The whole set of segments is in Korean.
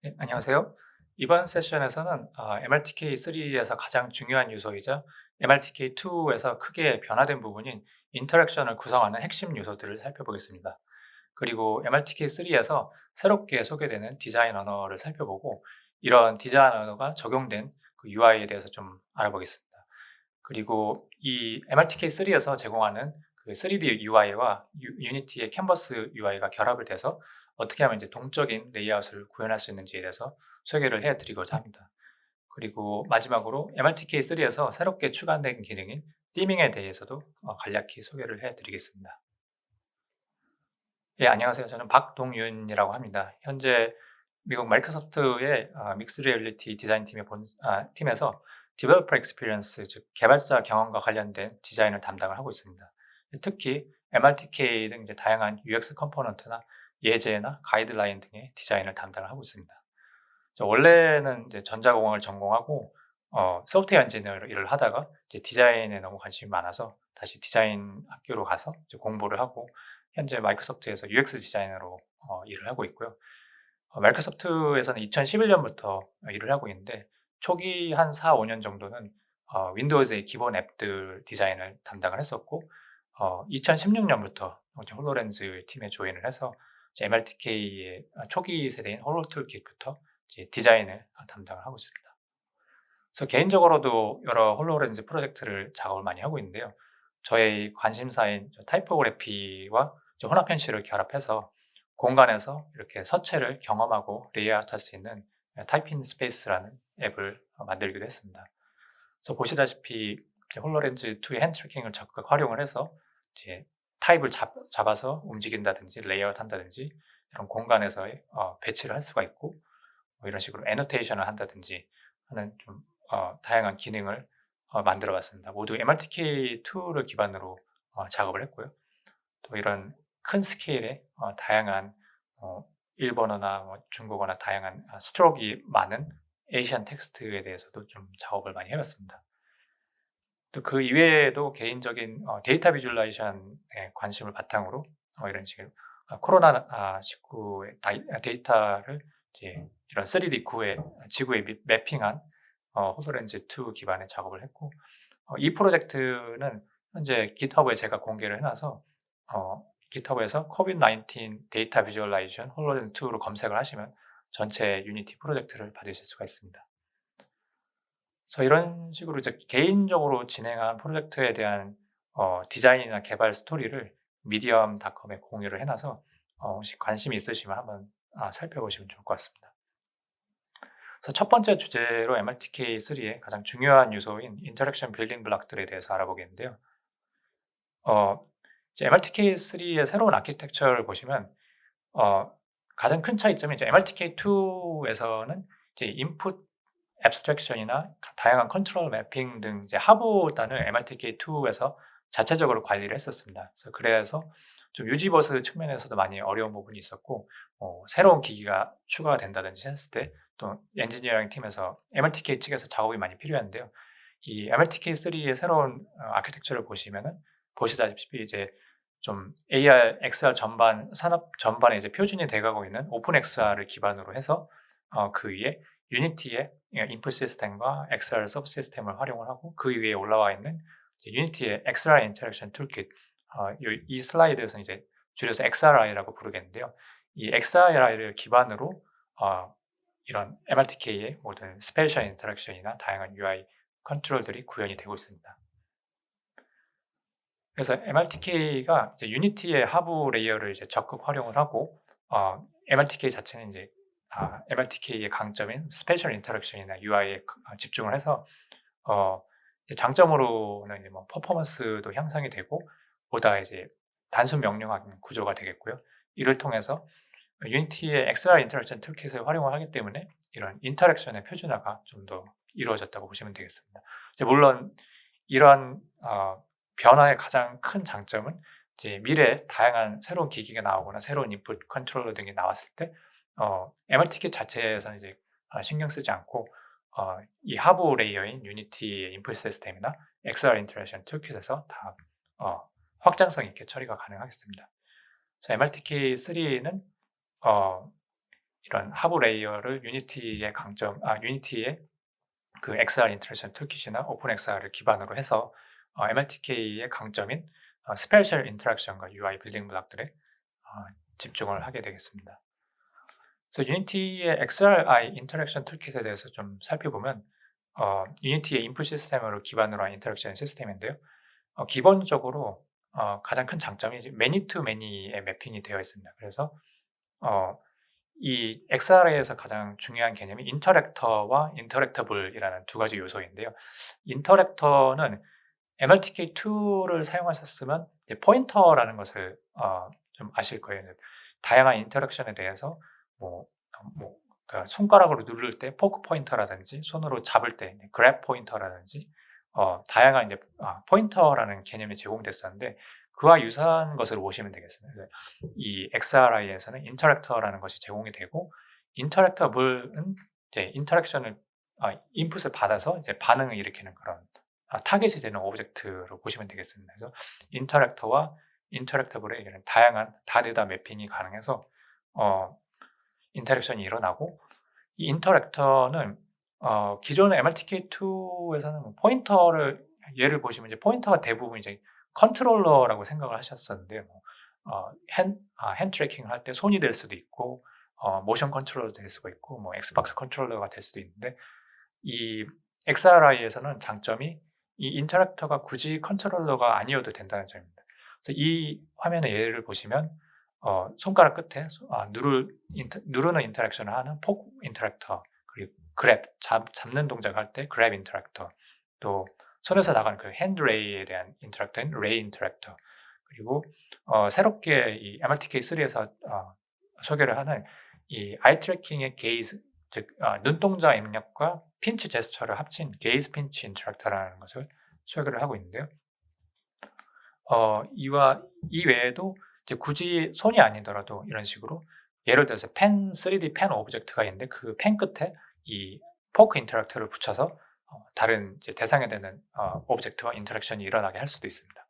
네, 안녕하세요. 이번 세션에서는 MRTK3에서 가장 중요한 요소이자 MRTK2에서 크게 변화된 부분인 인터랙션을 구성하는 핵심 요소들을 살펴보겠습니다. 그리고 MRTK3에서 새롭게 소개되는 디자인 언어를 살펴보고 이런 디자인 언어가 적용된 그 UI에 대해서 좀 알아보겠습니다. 그리고 이 MRTK3에서 제공하는 그 3D UI와 유니티의 캔버스 UI가 결합을 돼서 어떻게 하면 이제 동적인 레이아웃을 구현할 수 있는지에 대해서 소개를 해드리고자 합니다. 그리고 마지막으로 MRTK3에서 새롭게 추가된 기능인 티밍에 대해서도 간략히 소개를 해드리겠습니다. 예, 안녕하세요. 저는 박동윤이라고 합니다. 현재 미국 마이크로소프트의 믹스 리얼리티 디자인 팀에서 디벨로퍼 익스피리언스, 즉 개발자 경험과 관련된 디자인을 담당을 하고 있습니다. 특히 MRTK 등 이제 다양한 UX 컴포넌트나 예제나 가이드라인 등의 디자인을 담당을 하고 있습니다. 저 원래는 이제 전자공학을 전공하고 소프트웨어 엔지니어로 일을 하다가 이제 디자인에 너무 관심이 많아서 다시 디자인 학교로 가서 이제 공부를 하고 현재 마이크로소프트에서 UX 디자이너로 일을 하고 있고요. 마이크로소프트에서는 2011년부터 일을 하고 있는데 초기 한 4-5년 정도는 윈도우즈의 기본 앱들 디자인을 담당을 했었고 2016년부터 홀로렌즈 팀에 조인을 해서 MRTK의 초기 세대인 홀로 툴kit부터 이제 디자인을 담당을 하고 있습니다. 그래서 개인적으로도 여러 홀로렌즈 프로젝트를 작업을 많이 하고 있는데요. 저의 관심사인 타이포그래피와 혼합 현실을 결합해서 공간에서 이렇게 서체를 경험하고 레이아웃할 수 있는 타이핑 스페이스라는 앱을 만들기도 했습니다. 그래서 보시다시피 홀로렌즈 2의 핸드 트래킹을 적극 활용을 해서 이제 타입을 잡아서 움직인다든지 레이아웃 한다든지 이런 공간에서의 배치를 할 수가 있고 뭐 이런 식으로 애노테이션을 한다든지 하는 좀 다양한 기능을 만들어 봤습니다. 모두 MRTK2를 기반으로 작업을 했고요. 또 이런 큰 스케일의 다양한 어 일본어나 뭐 중국어나 다양한 스트로크가 많은 에이시안 텍스트에 대해서도 좀 작업을 많이 해 봤습니다. 또 그 이외에도 개인적인 데이터 비주얼라이제이션에 관심을 바탕으로 이런 식의 코로나 19의 데이터를 이제 이런 3D 구에 지구에 매핑한 홀로렌즈 2 기반의 작업을 했고 이 프로젝트는 현재 GitHub에 제가 공개를 해 놔서 GitHub에서 COVID-19 데이터 비주얼라이제이션 홀로렌즈 2로 검색을 하시면 전체 유니티 프로젝트를 받으실 수가 있습니다. 그래서 이런 식으로 이제 개인적으로 진행한 프로젝트에 대한 디자인이나 개발 스토리를 medium.com에 공유를 해 놔서 혹시 관심이 있으시면 한번 살펴보시면 좋을 것 같습니다. 그래서 첫 번째 주제로 MRTK3의 가장 중요한 요소인 인터랙션 빌딩 블록들에 대해서 알아보겠는데요. 어 이제 MRTK3의 새로운 아키텍처를 보시면 어 가장 큰 차이점이 이제 MRTK2에서는 이제 인풋 앱스트랙션이나 다양한 컨트롤 매핑 등 이제 하부단을 MRTK2에서 자체적으로 관리를 했었습니다. 그래서 좀 유지버스 측면에서도 많이 어려운 부분이 있었고 새로운 기기가 추가가 된다든지 했을 때 또 엔지니어링 팀에서 MRTK 측에서 작업이 많이 필요한데요. 이 MRTK3의 새로운 아키텍처를 보시면은 보시다시피 이제 좀 AR, XR 전반 산업 전반에 이제 표준이 돼 가고 있는 오픈 XR을 기반으로 해서 그 위에 유니티의 인풋 시스템과 XR 서브 시스템을 활용을 하고 그 위에 올라와 있는 이제 유니티의 XR 인터랙션 툴킷 이 슬라이드에서는 이제 줄여서 XRI라고 부르겠는데요. 이 XRI를 기반으로 이런 MRTK의 모든 스페셜 인터랙션이나 다양한 UI 컨트롤들이 구현이 되고 있습니다. 그래서 MRTK가 이제 유니티의 하부 레이어를 이제 적극 활용을 하고 MRTK 자체는 이제 MRTK의 강점인 스페셜 인터랙션이나 UI에 집중을 해서 이제 장점으로는 이제 뭐 퍼포먼스도 향상이 되고 보다 이제 단순 명령하는 구조가 되겠고요. 이를 통해서 유니티의 XR 인터랙션 툴킷을 활용을 하기 때문에 이런 인터랙션의 표준화가 좀 더 이루어졌다고 보시면 되겠습니다. 이제 물론 이러한 변화의 가장 큰 장점은 이제 미래에 다양한 새로운 기기가 나오거나 새로운 인풋 컨트롤러 등이 나왔을 때 MRTK 자체에서는 이제 신경 쓰지 않고 이 하부 레이어인 유니티의 인풋 시스템이나 XR 인터랙션 툴킷에서 다 확장성 있게 처리가 가능하겠습니다. MRTK3는 이런 하부 레이어를 유니티의 그 XR 인터랙션 툴킷이나 오픈XR을 기반으로 해서 MLTK의 강점인 스페셜 인터랙션과 UI 빌딩 블록들에 집중을 하게 되겠습니다. 그래서 유니티의 XRI 인터랙션 툴킷에 대해서 좀 살펴보면 유니티의 인풋 시스템으로 기반으로 한 인터랙션 시스템인데요. 기본적으로 가장 큰 장점이 매니 투 매니의 매핑이 되어 있습니다. 그래서 이 XRA에서 가장 중요한 개념이 인터랙터와 인터랙터블이라는 두 가지 요소인데요. 인터랙터는 MLTK2를 사용하셨으면 포인터라는 것을 좀 아실 거예요. 다양한 인터랙션에 대해서 그러니까 손가락으로 누를 때 포크 포인터라든지 손으로 잡을 때 그랩 포인터라든지 다양한 포인터라는 개념이 제공됐었는데 그와 유사한 것으로 보시면 되겠습니다. 이 XRI에서는 인터랙터라는 것이 제공이 되고 인터랙터블은 인터랙션을 인풋을 받아서 반응을 일으키는 그런 타겟이 되는 오브젝트로 보시면 되겠습니다. 그래서 인터랙터와 인터랙터블의 다양한 다데이터 매핑이 가능해서 인터랙션이 일어나고 이 인터랙터는 기존의 MLTK2에서는 포인터를 예를 보시면 포인터가 대부분 컨트롤러라고 생각을 하셨었는데 핸드 트래킹을 할 때 손이 될 수도 있고 모션 컨트롤러 될 수가 있고 엑스박스 컨트롤러가 될 수도 있는데 이 XRI에서는 장점이 이 인터랙터가 굳이 컨트롤러가 아니어도 된다는 점입니다. 그래서 이 화면의 예를 보시면 손가락 끝에 누르는 인터랙션을 하는 포크 인터랙터, 그리고 그랩 잡는 동작을 할 때 그랩 인터랙터, 또 손에서 나가는 그 핸드레이에 대한 인터랙터인 레이 인터랙터, 그리고 새롭게 이 MRTK3에서 소개를 하는 이 아이 트래킹의 게이즈, 즉 눈동자 입력과 핀치 제스처를 합친 게이즈 핀치 인터랙터라는 것을 소개를 하고 있는데요. 이 외에도 굳이 손이 아니더라도 이런 식으로 예를 들어서 3D 펜 오브젝트가 있는데 그 펜 끝에 이 포크 인터랙터를 붙여서 다른 대상에 되는 오브젝트와 인터랙션이 일어나게 할 수도 있습니다.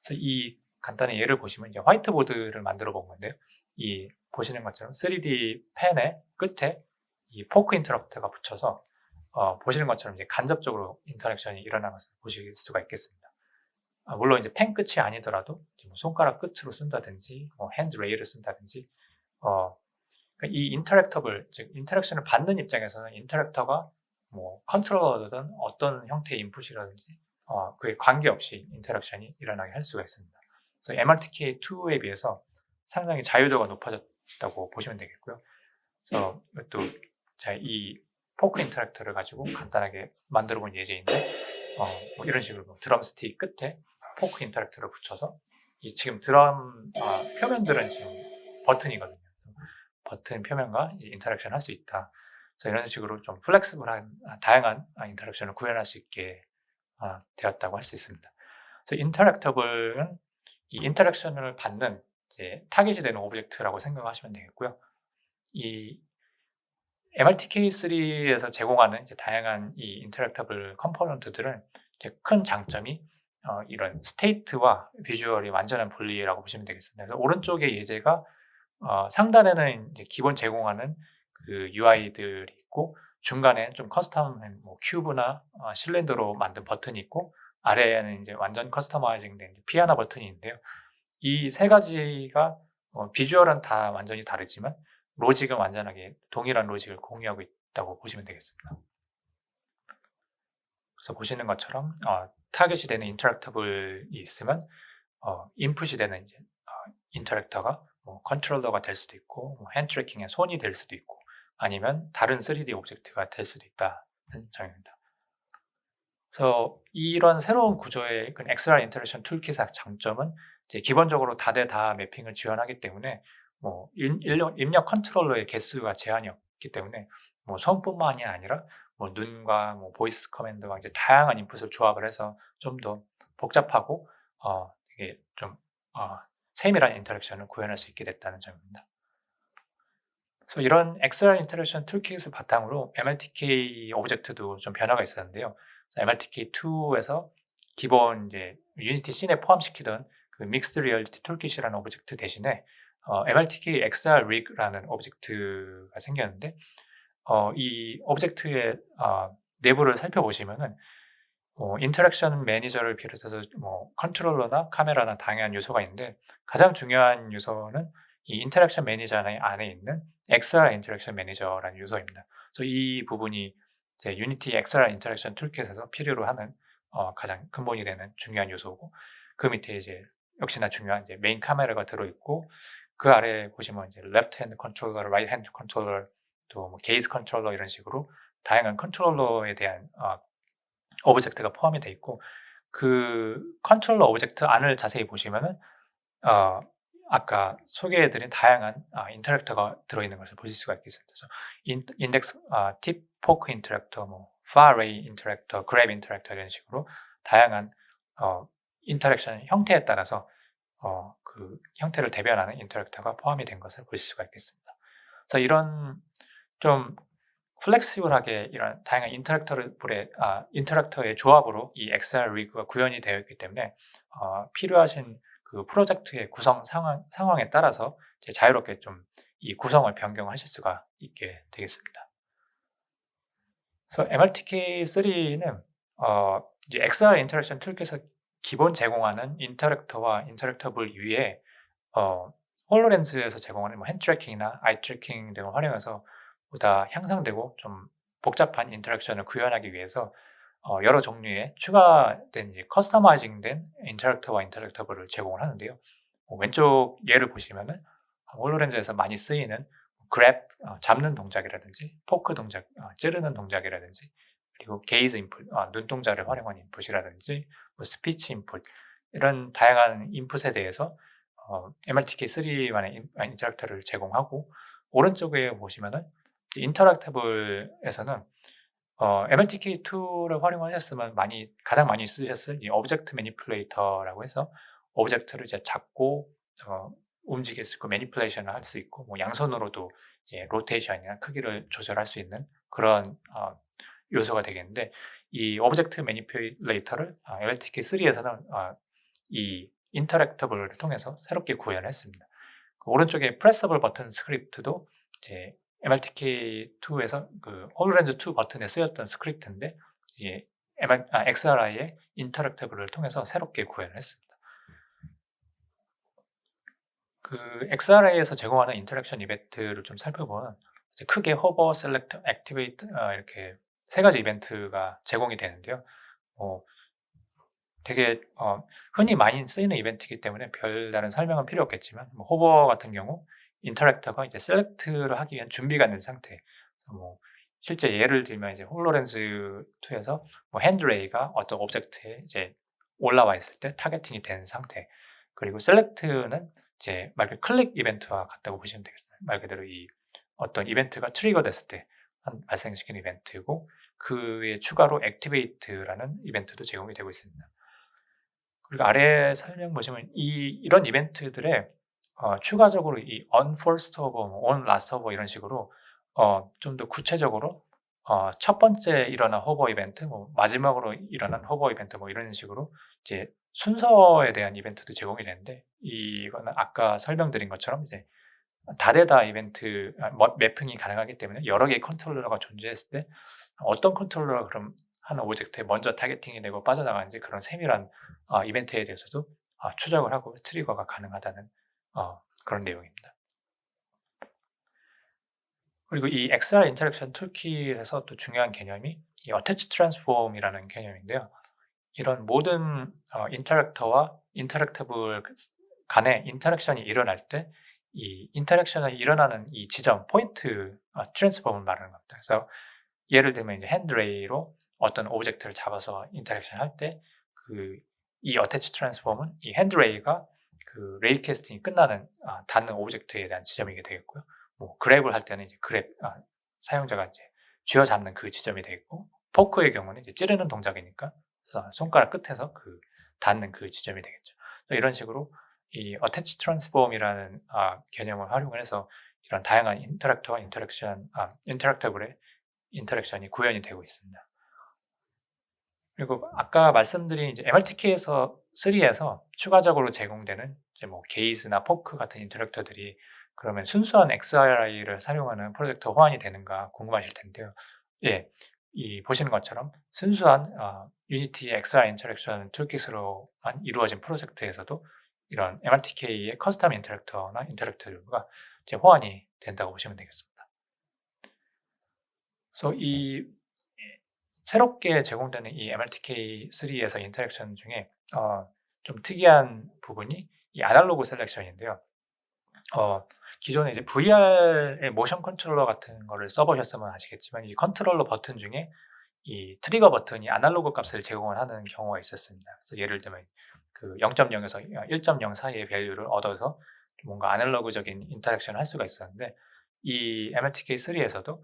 그래서 이 간단한 예를 보시면 화이트보드를 만들어 본 건데요. 이 보시는 것처럼 3D 펜의 끝에 이 포크 인터랙터가 붙여서 보시는 것처럼 간접적으로 인터랙션이 일어나는 것을 보실 수가 있겠습니다. 물론 펜 끝이 아니더라도 손가락 끝으로 쓴다든지 핸드 레일을 쓴다든지 그러니까 이 인터랙터블, 즉 인터랙션을 받는 입장에서는 인터랙터가 컨트롤러든 어떤 형태의 인풋이라든지 그에 관계없이 인터랙션이 일어나게 할 수가 있습니다. 그래서 MRTK2에 비해서 상당히 자유도가 높아졌다고 보시면 되겠고요. 그래서 또 이 포크 인터랙터를 가지고 간단하게 만들어 본 예제인데 이런 식으로 드럼 스틱 끝에 포크 인터랙터를 붙여서 지금 드럼 표면들은 지금 버튼이거든요. 버튼 표면과 인터랙션 할 수 있다. 그래서 이런 식으로 좀 플렉스블한 다양한 인터랙션을 구현할 수 있게 되었다고 할 수 있습니다. 그래서 인터랙터블은 이 인터랙션을 받는 타겟이 되는 오브젝트라고 생각하시면 되겠고요. 이 MRTK3에서 제공하는 다양한 이 인터랙터블 컴포넌트들은 큰 장점이 이런 스테이트와 비주얼이 완전한 분리라고 보시면 되겠습니다. 그래서 오른쪽의 예제가 상단에는 기본 제공하는 그 UI들이 있고 중간에 좀 커스텀한 큐브나 실린더로 만든 버튼이 있고 아래에는 완전 커스터마이징된 피아노 버튼이 있는데요. 이 세 가지가 비주얼은 다 완전히 다르지만 로직은 완전하게 동일한 로직을 공유하고 있다고 보시면 되겠습니다. 그래서 보시는 것처럼 타겟이 되는 인터랙터블이 있으면 인풋이 되는 인터랙터가 컨트롤러가 될 수도 있고 핸드 트래킹의 손이 될 수도 있고 아니면 다른 3D 오브젝트가 될 수도 있다는 점입니다. 그래서 이런 새로운 구조의 XR 인터랙션 툴킷의 장점은 기본적으로 다대다 매핑을 지원하기 때문에 입력 컨트롤러의 개수가 제한이 없기 때문에 손뿐만이 아니라 눈과 보이스 커맨드와 다양한 인풋을 조합을 해서 좀 더 복잡하고 되게 좀 세밀한 인터랙션을 구현할 수 있게 됐다는 점입니다. 그래서 이런 XR 인터랙션 툴킷을 바탕으로 MLTK 오브젝트도 좀 변화가 있었는데요. MLTK2에서 기본 유니티 씬에 포함시키던 그 믹스드 리얼리티 툴킷이라는 오브젝트 대신에 MRTK XR rig라는 오브젝트가 생겼는데 이 오브젝트의 내부를 살펴보시면은 인터랙션 매니저를 비롯해서 컨트롤러나 카메라나 다양한 요소가 있는데 가장 중요한 요소는 이 인터랙션 매니저 안에 있는 XR 인터랙션 매니저라는 요소입니다. 그래서 이 부분이 이제 유니티 XR 인터랙션 툴킷에서 필요로 하는 가장 근본이 되는 중요한 요소고, 그 밑에 이제 역시나 중요한 이제 메인 카메라가 들어있고, 그 아래에 보시면 이제 레프트 핸드 컨트롤러, 라이트 핸드 컨트롤러, 또 게이즈 컨트롤러 이런 식으로 다양한 컨트롤러에 대한 오브젝트가 포함이 되어 있고, 그 컨트롤러 오브젝트 안을 자세히 보시면은 어 아까 소개해 드린 다양한 인터랙터가 들어있는 것을 보실 수가 있겠습니다. 그래서 인덱스 팁 포크 인터랙터, far array 인터랙터, grab 인터랙터 이런 식으로 다양한 인터랙션 형태에 따라서 그 형태를 대변하는 인터랙터가 포함이 된 것을 보실 수가 있겠습니다. 그래서 이런 좀 플렉시블하게 이런 다양한 인터랙터의 조합으로 이 XR rig가 구현이 되어 있기 때문에 필요하신 그 프로젝트의 구성 상황에 따라서 이제 자유롭게 좀 이 구성을 변경하실 수가 있게 되겠습니다. 그래서 MRTK3는 이제 XR 인터랙션 툴kit에서 기본 제공하는 인터랙터와 인터랙터블 위에 홀로렌즈에서 제공하는 핸드 트래킹이나 아이 트래킹 등을 활용해서 보다 향상되고 좀 복잡한 인터랙션을 구현하기 위해서 여러 종류의 추가된 이제 커스터마이징된 인터랙터와 인터랙터블을 제공을 하는데요. 왼쪽 예를 보시면은 홀로렌즈에서 많이 쓰이는 그랩 잡는 동작이라든지, 포크 동작 찌르는 동작이라든지, 그리고 게이즈 인풋 눈동자를 활용한 인풋이라든지, 스피치 인풋 이런 다양한 인풋에 대해서 MRTK3만의 인터랙터를 제공하고, 오른쪽에 보시면은 인터랙터블에서는 MRTK2를 활용하셨으면 가장 많이 쓰셨을 이 오브젝트 매니플레이터라고 해서 오브젝트를 이제 잡고 움직일 수 있고 매니플레이션을 할 수 있고, 양손으로도 이제 로테이션이나 크기를 조절할 수 있는 그런 요소가 되겠는데, 이 오브젝트 매니플레이터를 MRTK3에서는 이 인터랙터블을 통해서 새롭게 구현했습니다. 그 오른쪽에 프레서블 버튼 스크립트도 이제 MRTK2에서 그 홀로렌즈 2 버튼에 쓰였던 스크립트인데, 이 XRI의 인터랙터블을 통해서 새롭게 구현을 했습니다. 그 XRI에서 제공하는 인터랙션 이벤트를 좀 살펴보면 이제 크게 호버, 셀렉트, 액티베이트 이렇게 세 가지 이벤트가 제공이 되는데요. 되게 흔히 많이 쓰이는 이벤트이기 때문에 별다른 설명은 필요 없겠지만, 호버 같은 경우 인터랙터가 이제 셀렉트를 하기 위한 준비가 된 상태. 실제 예를 들면 이제 홀로렌즈 2에서 핸드레이가 어떤 오브젝트에 이제 올라와 있을 때 타겟팅이 된 상태. 그리고 셀렉트는 이제 말 그대로 클릭 이벤트와 같다고 보시면 되겠어요. 말 그대로 이 어떤 이벤트가 트리거 됐을 때 발생시키는 이벤트고, 그에 추가로 액티베이트라는 이벤트도 제공이 되고 있습니다. 그리고 아래 설명 보시면 이런 이벤트들에 추가적으로 이 on first over, on last over 이런 식으로 좀 더 구체적으로 첫 번째 일어난 호버 이벤트, 마지막으로 일어난 호버 이벤트 이런 식으로 이제 순서에 대한 이벤트도 제공이 되는데, 이거는 아까 설명드린 것처럼 이제 다대다 이벤트 매핑이 가능하기 때문에 여러 개의 컨트롤러가 존재했을 때 어떤 컨트롤러가 그럼 한 오브젝트에 먼저 타겟팅이 되고 빠져나가는지, 그런 세밀한 이벤트에 대해서도 추적을 하고 트리거가 가능하다는 그런 내용입니다. 그리고 이 XR 인터랙션 툴킷에서 또 중요한 개념이 이 어태치 트랜스폼이라는 개념인데요. 이런 모든 인터랙터와 인터랙터블 간의 인터랙션이 일어날 때 이 인터랙션이 일어나는 이 지점, 포인트 트랜스폼을 말하는 겁니다. 그래서 예를 들면 이제 핸드레이로 어떤 오브젝트를 잡아서 인터랙션 할 때 이 어태치 트랜스폼은 이 핸드레이가 그 레이 캐스팅이 끝나는 닿는 오브젝트에 대한 지점이게 되겠고요. 그랩을 할 때는 이제 그랩 사용자가 이제 쥐어 잡는 그 지점이 되겠고, 포크의 경우는 이제 찌르는 동작이니까 손가락 끝에서 그 닿는 그 지점이 되겠죠. 이런 식으로 이 어태치 트랜스폼이라는 개념을 활용을 해서 이런 다양한 인터랙터와 인터랙터블의 인터랙션이 구현이 되고 있습니다. 그리고 아까 말씀드린 이제 MRTK에서 3에서 추가적으로 제공되는 이제 뭐 게이즈나 포크 같은 인터랙터들이 그러면 순수한 XRI를 사용하는 프로젝트 호환이 되는가 궁금하실 텐데요. 예. 이 보시는 것처럼 순수한 유니티 XR 인터랙션 툴킷으로만 이루어진 프로젝트에서도 이런 MRTK의 커스텀 인터랙터나 인터랙터가 이제 호환이 된다고 보시면 되겠습니다. 그래서 이 새롭게 제공되는 이 MRTK3에서 인터랙션 중에 좀 특이한 부분이 이 아날로그 셀렉션인데요. 기존에 이제 VR의 모션 컨트롤러 같은 거를 써보셨으면 아시겠지만 이 컨트롤러 버튼 중에 이 트리거 버튼이 아날로그 값을 제공을 하는 경우가 있었습니다. 그래서 예를 들면 그 0.0에서 1.0 사이의 밸류를 얻어서 뭔가 아날로그적인 인터랙션을 할 수가 있었는데 이 MRTK3에서도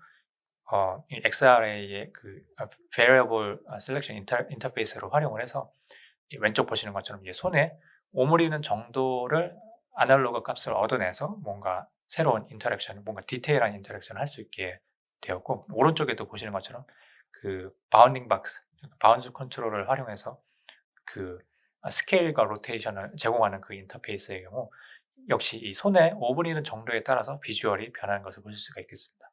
이 XRA의 그 variable selection 인터페이스로 활용을 해서 이 왼쪽 보시는 것처럼 이제 손에 오므리는 정도를 아날로그 값을 얻어내서 뭔가 새로운 인터랙션, 뭔가 디테일한 인터랙션을 할 수 있게 되었고, 오른쪽에도 보시는 것처럼 그 바운딩 박스, 바운스 컨트롤을 활용해서 그 스케일과 로테이션을 제공하는 그 인터페이스의 경우 역시 이 손에 오므리는 정도에 따라서 비주얼이 변하는 것을 보실 수가 있겠습니다.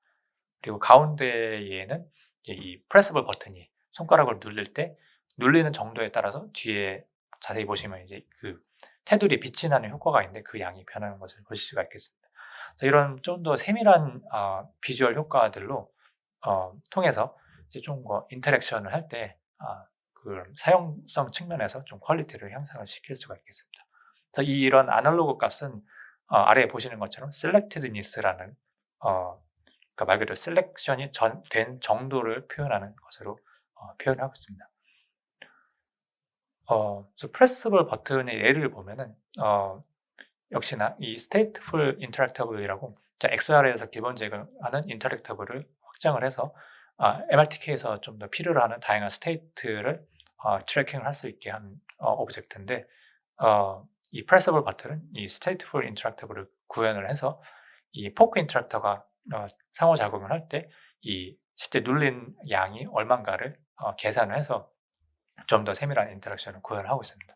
그리고 가운데에는 이 프레스블 버튼이 손가락을 누를 때 눌리는 정도에 따라서 뒤에 자세히 보시면 이제 그 테두리 빛이 나는 효과가 있는데 그 양이 변하는 것을 보실 수가 있겠습니다. 이런 좀 더 세밀한 비주얼 효과들로 통해서 이제 좀 더 인터랙션을 할 때 그 사용성 측면에서 좀 퀄리티를 향상을 시킬 수가 있겠습니다. 그래서 이런 아날로그 값은 아래에 보시는 것처럼 selectedness라는 그러니까 말 그대로 셀렉션이 된 정도를 표현하는 것으로 표현하고 있습니다. 그래서 프레스블 버튼의 예를 보면은 역시나 이 stateful interactable이라고 XR에서 기본 제공하는 인터랙터블을 확장을 해서 MRTK에서 좀 더 필요로 하는 다양한 스테이트를 트래킹을 할 수 있게 한 오브젝트인데 이 프레스블 버튼은 이 stateful interactable을 구현을 해서 이 포크 인터랙터가 상호작용을 할 때 이 실제 눌린 양이 얼만가를 계산을 해서 좀 더 세밀한 인터랙션을 구현을 하고 있습니다.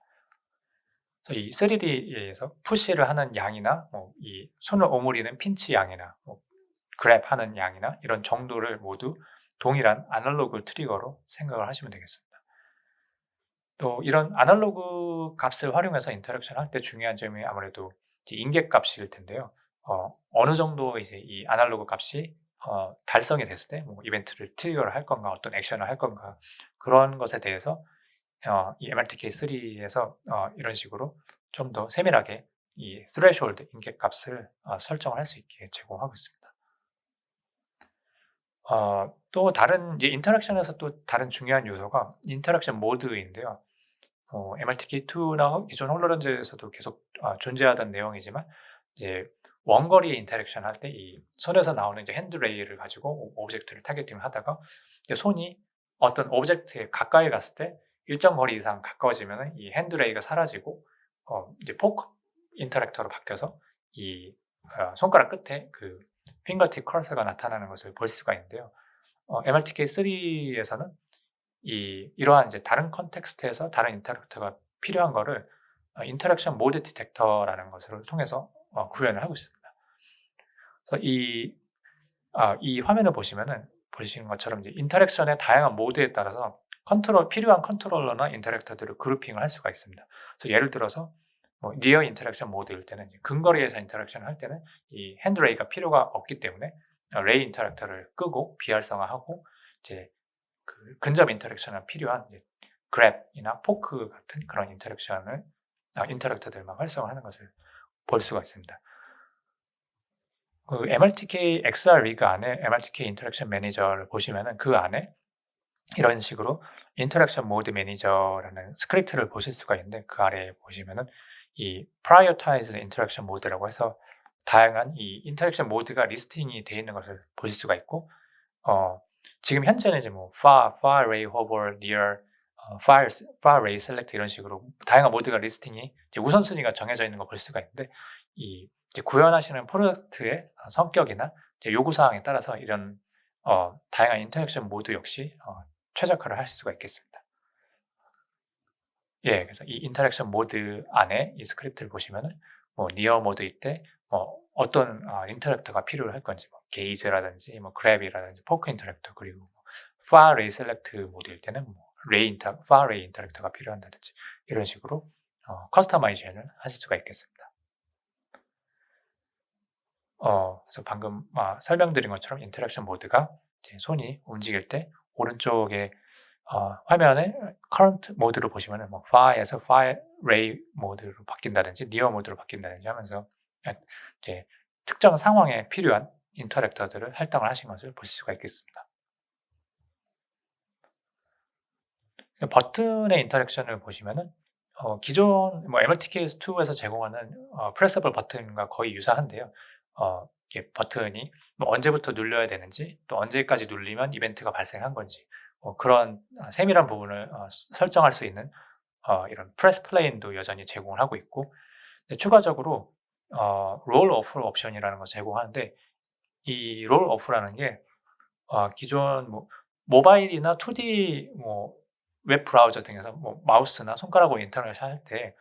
그래서 이 3D에서 푸시를 하는 양이나 뭐 이 손을 오므리는 핀치 양이나 뭐 그랩하는 양이나 이런 정도를 모두 동일한 아날로그 트리거로 생각을 하시면 되겠습니다. 또 이런 아날로그 값을 활용해서 인터랙션을 할 때 중요한 점이 아무래도 이제 인계 값일 텐데요. 어느 정도 이제 이 아날로그 값이 달성이 됐을 때 뭐 이벤트를 트리거를 할 건가, 어떤 액션을 할 건가 그런 것에 대해서 이 MRTK3에서 이런 식으로 좀 더 세밀하게 이 threshold 인계 값을 설정을 할 수 있게 제공하고 있습니다. 또 다른 이제 인터랙션에서 또 다른 중요한 요소가 인터랙션 모드인데요. MRTK2나 기존 홀로렌즈에서도 계속 존재하던 내용이지만 이제 원거리 인터랙션 할 때 이 손에서 나오는 이제 핸드레이를 가지고 오브젝트를 타겟팅을 하다가 이제 손이 어떤 오브젝트에 가까이 갔을 때 일정 거리 이상 가까워지면 이 핸드레이가 사라지고 이제 포크 인터랙터로 바뀌어서 이 손가락 끝에 그 핑거팁 커서가 나타나는 것을 볼 수가 있는데요. MRTK3에서는 이러한 이제 다른 컨텍스트에서 다른 인터랙터가 필요한 거를 인터랙션 모드 디텍터라는 것을 통해서 구현을 하고 있습니다. 그래서 이 화면을 보시면은 보시는 것처럼 이제 인터랙션의 다양한 모드에 따라서 필요한 컨트롤러나 인터랙터들을 그룹핑을 할 수가 있습니다. 그래서 예를 들어서 뭐 니어 인터랙션 모드일 때는 근거리에서 인터랙션을 할 때는 이 핸드레이가 필요가 없기 때문에 레이 인터랙터를 끄고 비활성화하고 이제 그 근접 인터랙션에 필요한 이제 그랩이나 포크 같은 그런 인터랙터들만 활성화하는 것을 볼 수가 있습니다. 그 MRTK XR 리그 안에 MRTK 인터랙션 매니저를 보시면은 그 안에 이런 식으로 인터랙션 모드 매니저라는 스크립트를 보실 수가 있는데 그 아래에 보시면은 이 prioritized interaction mode라고 해서 다양한 이 인터랙션 모드가 리스팅이 되어 있는 것을 보실 수가 있고 지금 현재는 이제 뭐 far away, hover, near, far away, select 이런 식으로 다양한 모드가 리스팅이 이제 우선순위가 정해져 있는 걸 볼 수가 있는데 이제 구현하시는 프로젝트의 성격이나 이제 요구 사항에 따라서 이런 다양한 인터랙션 모드 역시 최적화를 하실 수가 있겠습니다. 예, 그래서 이 인터랙션 모드 안에 이 스크립트를 보시면은 뭐 니어 모드일 때 어떤 인터랙터가 필요할 건지, 뭐 게이즈라든지 뭐 그랩이라든지 포크 인터랙터, 그리고 far ray select 모드일 때는 뭐 far ray 인터랙터가 필요한다든지, 이런 식으로 커스터마이제이션을 하실 수가 있겠습니다. 그래서 방금 설명드린 것처럼 인터랙션 모드가 이제 손이 움직일 때 오른쪽에 화면에 current 모드로 보시면은 뭐 far에서 far ray 모드로 바뀐다든지 near 모드로 바뀐다든지 하면서 이제 특정 상황에 필요한 인터랙터들을 할당을 하신 것을 보실 수가 있겠습니다. 버튼의 인터랙션을 보시면은 기존 뭐 MLTKS2에서 제공하는 프레서블 버튼과 거의 유사한데요. 이게 버튼이 뭐 언제부터 눌려야 되는지, 또 언제까지 눌리면 이벤트가 발생한 건지, 그런 세밀한 부분을 설정할 수 있는 이런 프레스 플레인도 여전히 제공을 하고 있고, 추가적으로 롤 오프 옵션이라는 것을 제공하는데, 이 롤 오프라는 게 기존 뭐 모바일이나 2D 뭐 웹 브라우저 등에서 뭐 마우스나 손가락으로 인터넷 할 때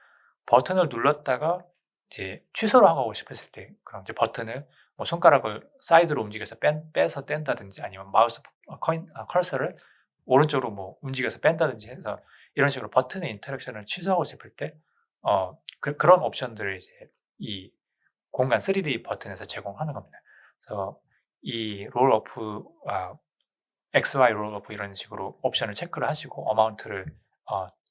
버튼을 눌렀다가 이제 취소를 하고 싶었을 때, 그럼 이제 버튼을 뭐 손가락을 사이드로 움직여서 빼서 뗀다든지, 아니면 마우스 커서를 오른쪽으로 뭐 움직여서 뺀다든지 해서 이런 식으로 버튼의 인터랙션을 취소하고 싶을 때 그런 옵션들을 이제 이 공간 3D 버튼에서 제공하는 겁니다. 그래서 이 롤 오프 XY 롤 오프 이런 식으로 옵션을 체크를 하시고 어마운트를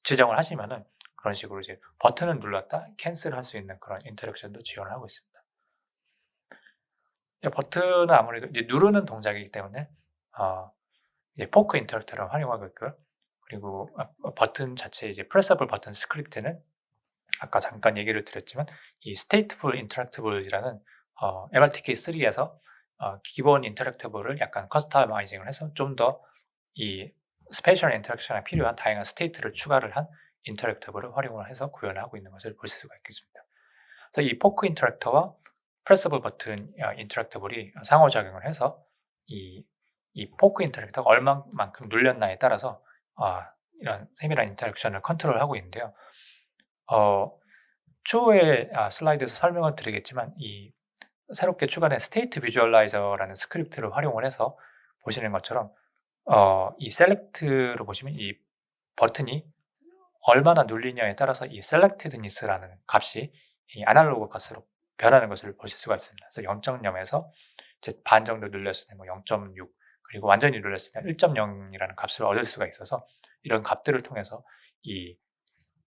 지정을 하시면은 그런 식으로 이제 버튼을 눌렀다 캔슬할 수 있는 그런 인터랙션도 지원을 하고 있습니다. 버튼은 아무래도 이제 누르는 동작이기 때문에 이제 포크 인터랙터를 활용하고 있고요. 그리고 버튼 자체 이제 프레서블 버튼 스크립트는 아까 잠깐 얘기를 드렸지만 이 stateful interactable이라는 MRTK3에서 기본 인터랙터블을 약간 커스터마이징을 해서 좀 더 이 스페셜 인터랙션에 필요한 다양한 스테이트를 추가를 한 인터랙터블을 활용을 해서 구현을 하고 있는 것을 보실 수가 있겠습니다. 그래서 이 포크 인터랙터와 프레서블 버튼 인터랙터블이 상호작용을 해서 이 포크 인터랙터가 얼마만큼 눌렸나에 따라서 이런 세밀한 인터랙션을 컨트롤하고 있는데요. 추후에 슬라이드에서 설명을 드리겠지만 이 새롭게 추가된 스테이트 비주얼라이저라는 스크립트를 활용을 해서 보시는 것처럼 이 셀렉트로 보시면 이 버튼이 얼마나 눌리냐에 따라서 이 selectedness라는 값이 이 아날로그 값으로 변하는 것을 보실 수가 있습니다. 그래서 0.0에서 이제 반 정도 눌렸을 때 뭐 0.6, 그리고 완전히 눌렸을 때 1.0이라는 값을 얻을 수가 있어서 이런 값들을 통해서 이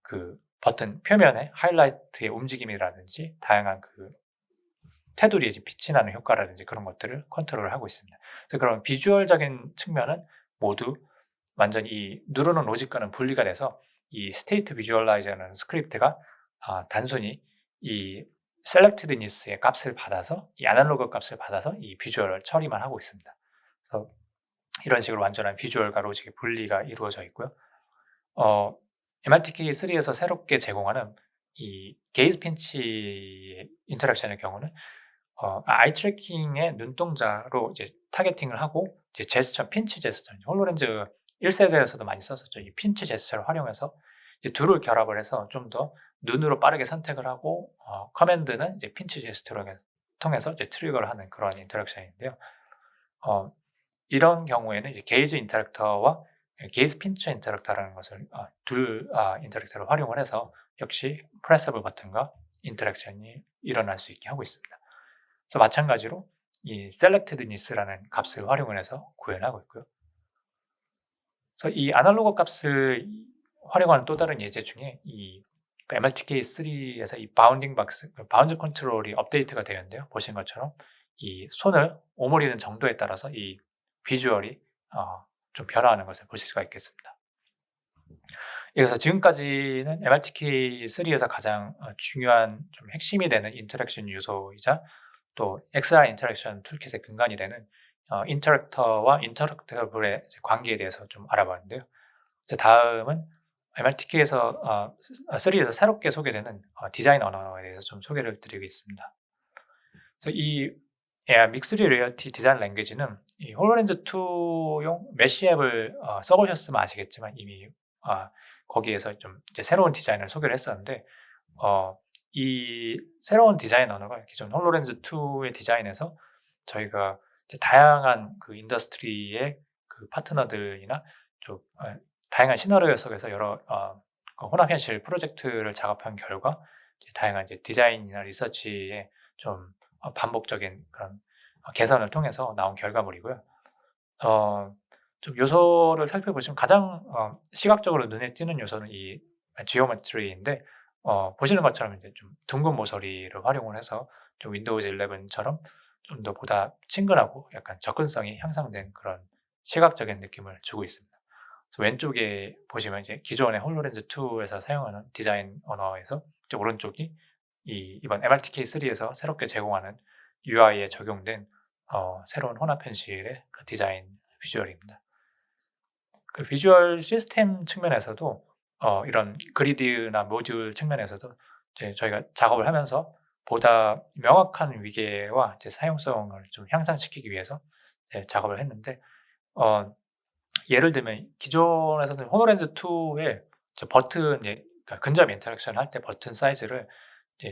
그 버튼 표면의 하이라이트의 움직임이라든지 다양한 그 테두리에 이제 빛이 나는 효과라든지 그런 것들을 컨트롤을 하고 있습니다. 그래서 그런 비주얼적인 측면은 모두 완전히 이 누르는 로직과는 분리가 돼서 이 스테이트 비주얼라이저라는 스크립트가 단순히 이 selectedness의 값을 받아서 이 아날로그 값을 받아서 이 비주얼을 처리만 하고 있습니다. 그래서 이런 식으로 완전한 비주얼과 로직의 분리가 이루어져 있고요. MRTK3에서 새롭게 제공하는 이 게이즈 핀치 인터랙션의 경우는 아이 트래킹의 눈동자로 이제 타겟팅을 하고 이제 제스처, 핀치 제스처, 홀로렌즈 1세대에서도 많이 썼었죠. 이 핀치 제스처를 활용해서 이제 둘을 결합을 해서 좀 더 눈으로 빠르게 선택을 하고 커맨드는 이제 핀치 제스처를 통해서 이제 트리거를 하는 그런 인터랙션인데요. 이런 경우에는 이제 게이즈 인터랙터와 게이즈 핀치 인터랙터라는 것을 둘 인터랙터를 활용을 해서 역시 프레서블 버튼과 인터랙션이 일어날 수 있게 하고 있습니다. 그래서 마찬가지로 이 selectedness라는 값을 활용을 해서 구현하고 있고요. 그래서 이 아날로그 값을 활용하는 또 다른 예제 중에 이 MRTK3에서 이 바운딩 박스, 바운드 컨트롤이 업데이트가 되었는데요. 보신 것처럼 이 손을 오므리는 정도에 따라서 이 비주얼이 좀 변화하는 것을 보실 수가 있겠습니다. 그래서 지금까지는 MRTK3에서 가장 중요한 좀 핵심이 되는 인터랙션 요소이자 또 XR 인터랙션 툴킷의 근간이 되는 인터랙터와 인터랙터블의 관계에 대해서 좀 알아봤는데요. 이제 다음은 MRTK에서 3에서 새롭게 소개되는 디자인 언어에 대해서 좀 소개를 드리겠습니다. 그래서 이 믹스드 리얼티 디자인 랭귀지는 이 홀로렌즈 2용 메쉬 앱을 써보셨으면 아시겠지만 이미 거기에서 좀 이제 새로운 디자인을 소개를 했었는데 이 새로운 디자인 언어가 기존 홀로렌즈 2의 디자인에서 저희가 이제 다양한 그 인더스트리의 그 파트너들이나 좀 다양한 시나리오 속에서 여러 그 혼합 현실 프로젝트를 작업한 결과 이제 다양한 이제 디자인이나 리서치에 좀 반복적인 그런 개선을 통해서 나온 결과물이고요. 좀 요소를 살펴보시면 가장 시각적으로 눈에 띄는 요소는 이 지오메트리인데, 보시는 것처럼 이제 좀 둥근 모서리를 활용을 해서 좀 윈도우즈 11처럼 좀 더 보다 친근하고 약간 접근성이 향상된 그런 시각적인 느낌을 주고 있습니다. 그래서 왼쪽에 보시면 이제 기존의 홀로렌즈 2에서 사용하는 디자인 언어에서 이제 오른쪽이 이번 MRTK3에서 새롭게 제공하는 UI에 적용된 새로운 혼합 현실의 그 디자인 비주얼입니다. 그 비주얼 시스템 측면에서도 이런 그리드나 모듈 측면에서도 이제 저희가 작업을 하면서 보다 명확한 위계와 이제 사용성을 좀 향상시키기 위해서 작업을 했는데, 예를 들면 기존에서는 홀로렌즈 2의 버튼, 그러니까 근접 인터랙션 할 때 버튼 사이즈를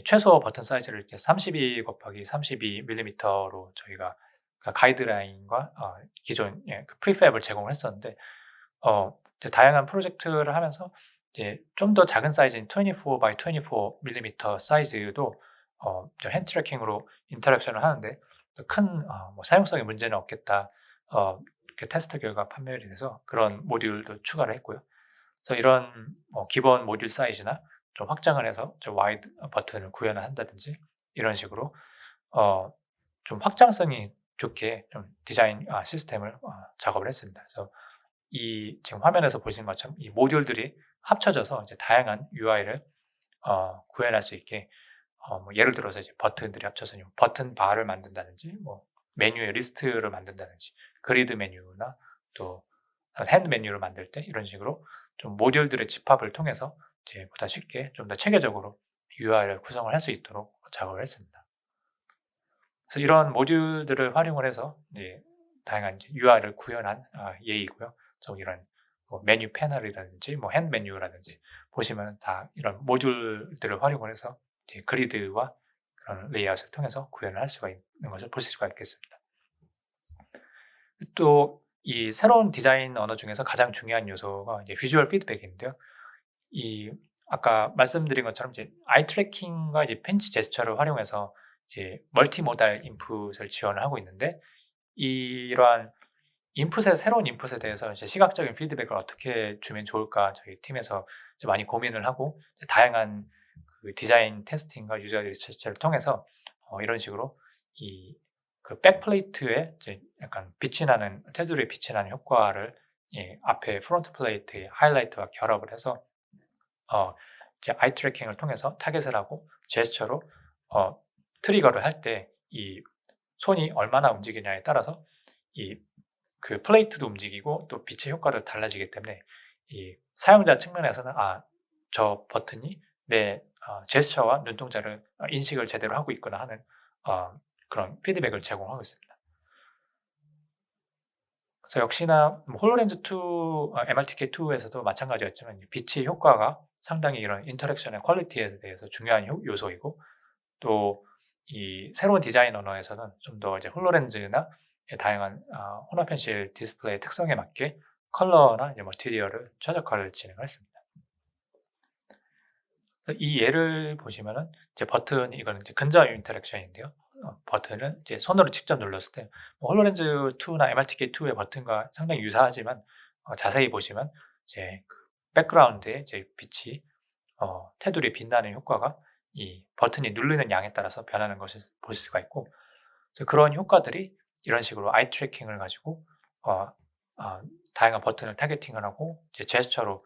최소 버튼 사이즈를 이렇게 32 곱하기 32 밀리미터로 저희가 가이드라인과 기존 그 프리팹을 제공을 했었는데, 이제 다양한 프로젝트를 하면서 이제 좀 더 작은 사이즈인 24 by 24 밀리미터 사이즈도 핸드 트래킹으로 인터랙션을 하는데 큰 뭐 사용성에 문제는 없겠다. 이렇게 테스트 결과 판별이 돼서 그런 모듈도 추가를 했고요. 그래서 이런 기본 모듈 사이즈나 좀 확장을 해서 좀 와이드 버튼을 구현을 한다든지 이런 식으로 좀 확장성이 좋게 좀 디자인 시스템을 작업을 했습니다. 그래서 이 지금 화면에서 보시는 것처럼 이 모듈들이 합쳐져서 이제 다양한 UI를 구현할 수 있게, 뭐 예를 들어서 이제 버튼들이 합쳐서 버튼 바를 만든다든지, 뭐 메뉴의 리스트를 만든다든지, 그리드 메뉴나 또 핸드 메뉴를 만들 때 이런 식으로 좀 모듈들의 집합을 통해서 이제 보다 쉽게 좀 더 체계적으로 UI를 구성을 할 수 있도록 작업을 했습니다. 그래서 이런 모듈들을 활용을 해서 이제 다양한 이제 UI를 구현한 예이고요. 이런 뭐 메뉴 패널이라든지 뭐 핸드 메뉴라든지 보시면 다 이런 모듈들을 활용을 해서 이제 그리드와 그런 레이아웃을 통해서 구현을 할 수가 있는 것을 보실 수가 있겠습니다. 또 이 새로운 디자인 언어 중에서 가장 중요한 요소가 이제 비주얼 피드백인데요. 이 아까 말씀드린 것처럼 이제 아이 트래킹과 이제 펜치 제스처를 활용해서 이제 멀티모달 인풋을 지원을 하고 있는데, 이러한 새로운 인풋에 대해서 이제 시각적인 피드백을 어떻게 주면 좋을까 저희 팀에서 이제 많이 고민을 하고, 다양한 그 디자인 테스팅과 유저 리서치를 통해서 이런 식으로 그 백플레이트에 이제 약간 빛이 나는 테두리에 빛이 나는 효과를 앞에 프론트 플레이트의 하이라이트와 결합을 해서 이제 아이 트래킹을 통해서 타겟을 하고 제스처로 트리거를 할 때 이 손이 얼마나 움직이냐에 따라서 그 플레이트도 움직이고 또 빛의 효과도 달라지기 때문에 이 사용자 측면에서는 저 버튼이 내 제스처와 눈동자를 인식을 제대로 하고 있구나 하는 그런 피드백을 제공하고 있습니다. 그래서 역시나 홀로렌즈 2, MRTK2에서도 마찬가지였지만 빛의 효과가 상당히 이런 인터랙션의 퀄리티에 대해서 중요한 요소이고, 또 이 새로운 디자인 언어에서는 좀 더 이제 홀로렌즈나 다양한 혼합 현실 디스플레이 특성에 맞게 컬러나 이제 머티리얼을 최적화를 진행을 했습니다. 이 예를 보시면은 이제 버튼, 이거는 이제 근접 인터랙션인데요. 버튼을 이제 손으로 직접 눌렀을 때 홀로렌즈 2나 MRTK2의 버튼과 상당히 유사하지만 자세히 보시면 이제 그 백그라운드에 이제 빛이 테두리에 빛나는 효과가 이 버튼이 누르는 양에 따라서 변하는 것을 보실 수가 있고, 그런 효과들이 이런 식으로 아이 트래킹을 가지고 다양한 버튼을 타겟팅을 하고 이제 제스처로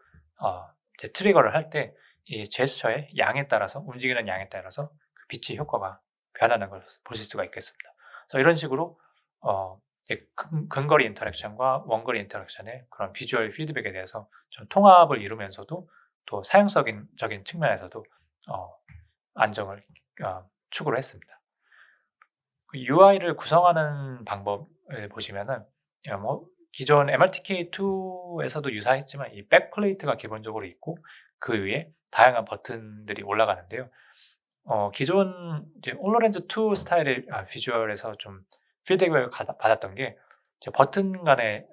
이제 트리거를 할 때 이 제스처의 양에 따라서, 움직이는 양에 따라서 그 빛의 효과가 변하는 것을 보실 수가 있겠습니다. 그래서 이런 식으로 이제 근거리 인터랙션과 원거리 인터랙션의 그런 비주얼 피드백에 대해서 좀 통합을 이루면서도 또 사용적인 측면에서도 안정을 추구를 했습니다. UI를 구성하는 방법을 보시면은 뭐 기존 MRTK2에서도 유사했지만 이 백플레이트가 기본적으로 있고 그 위에 다양한 버튼들이 올라가는데요. 기존 이제 홀로렌즈 2 스타일의 비주얼에서 좀 피드백을 받았던 게 이제 버튼 간의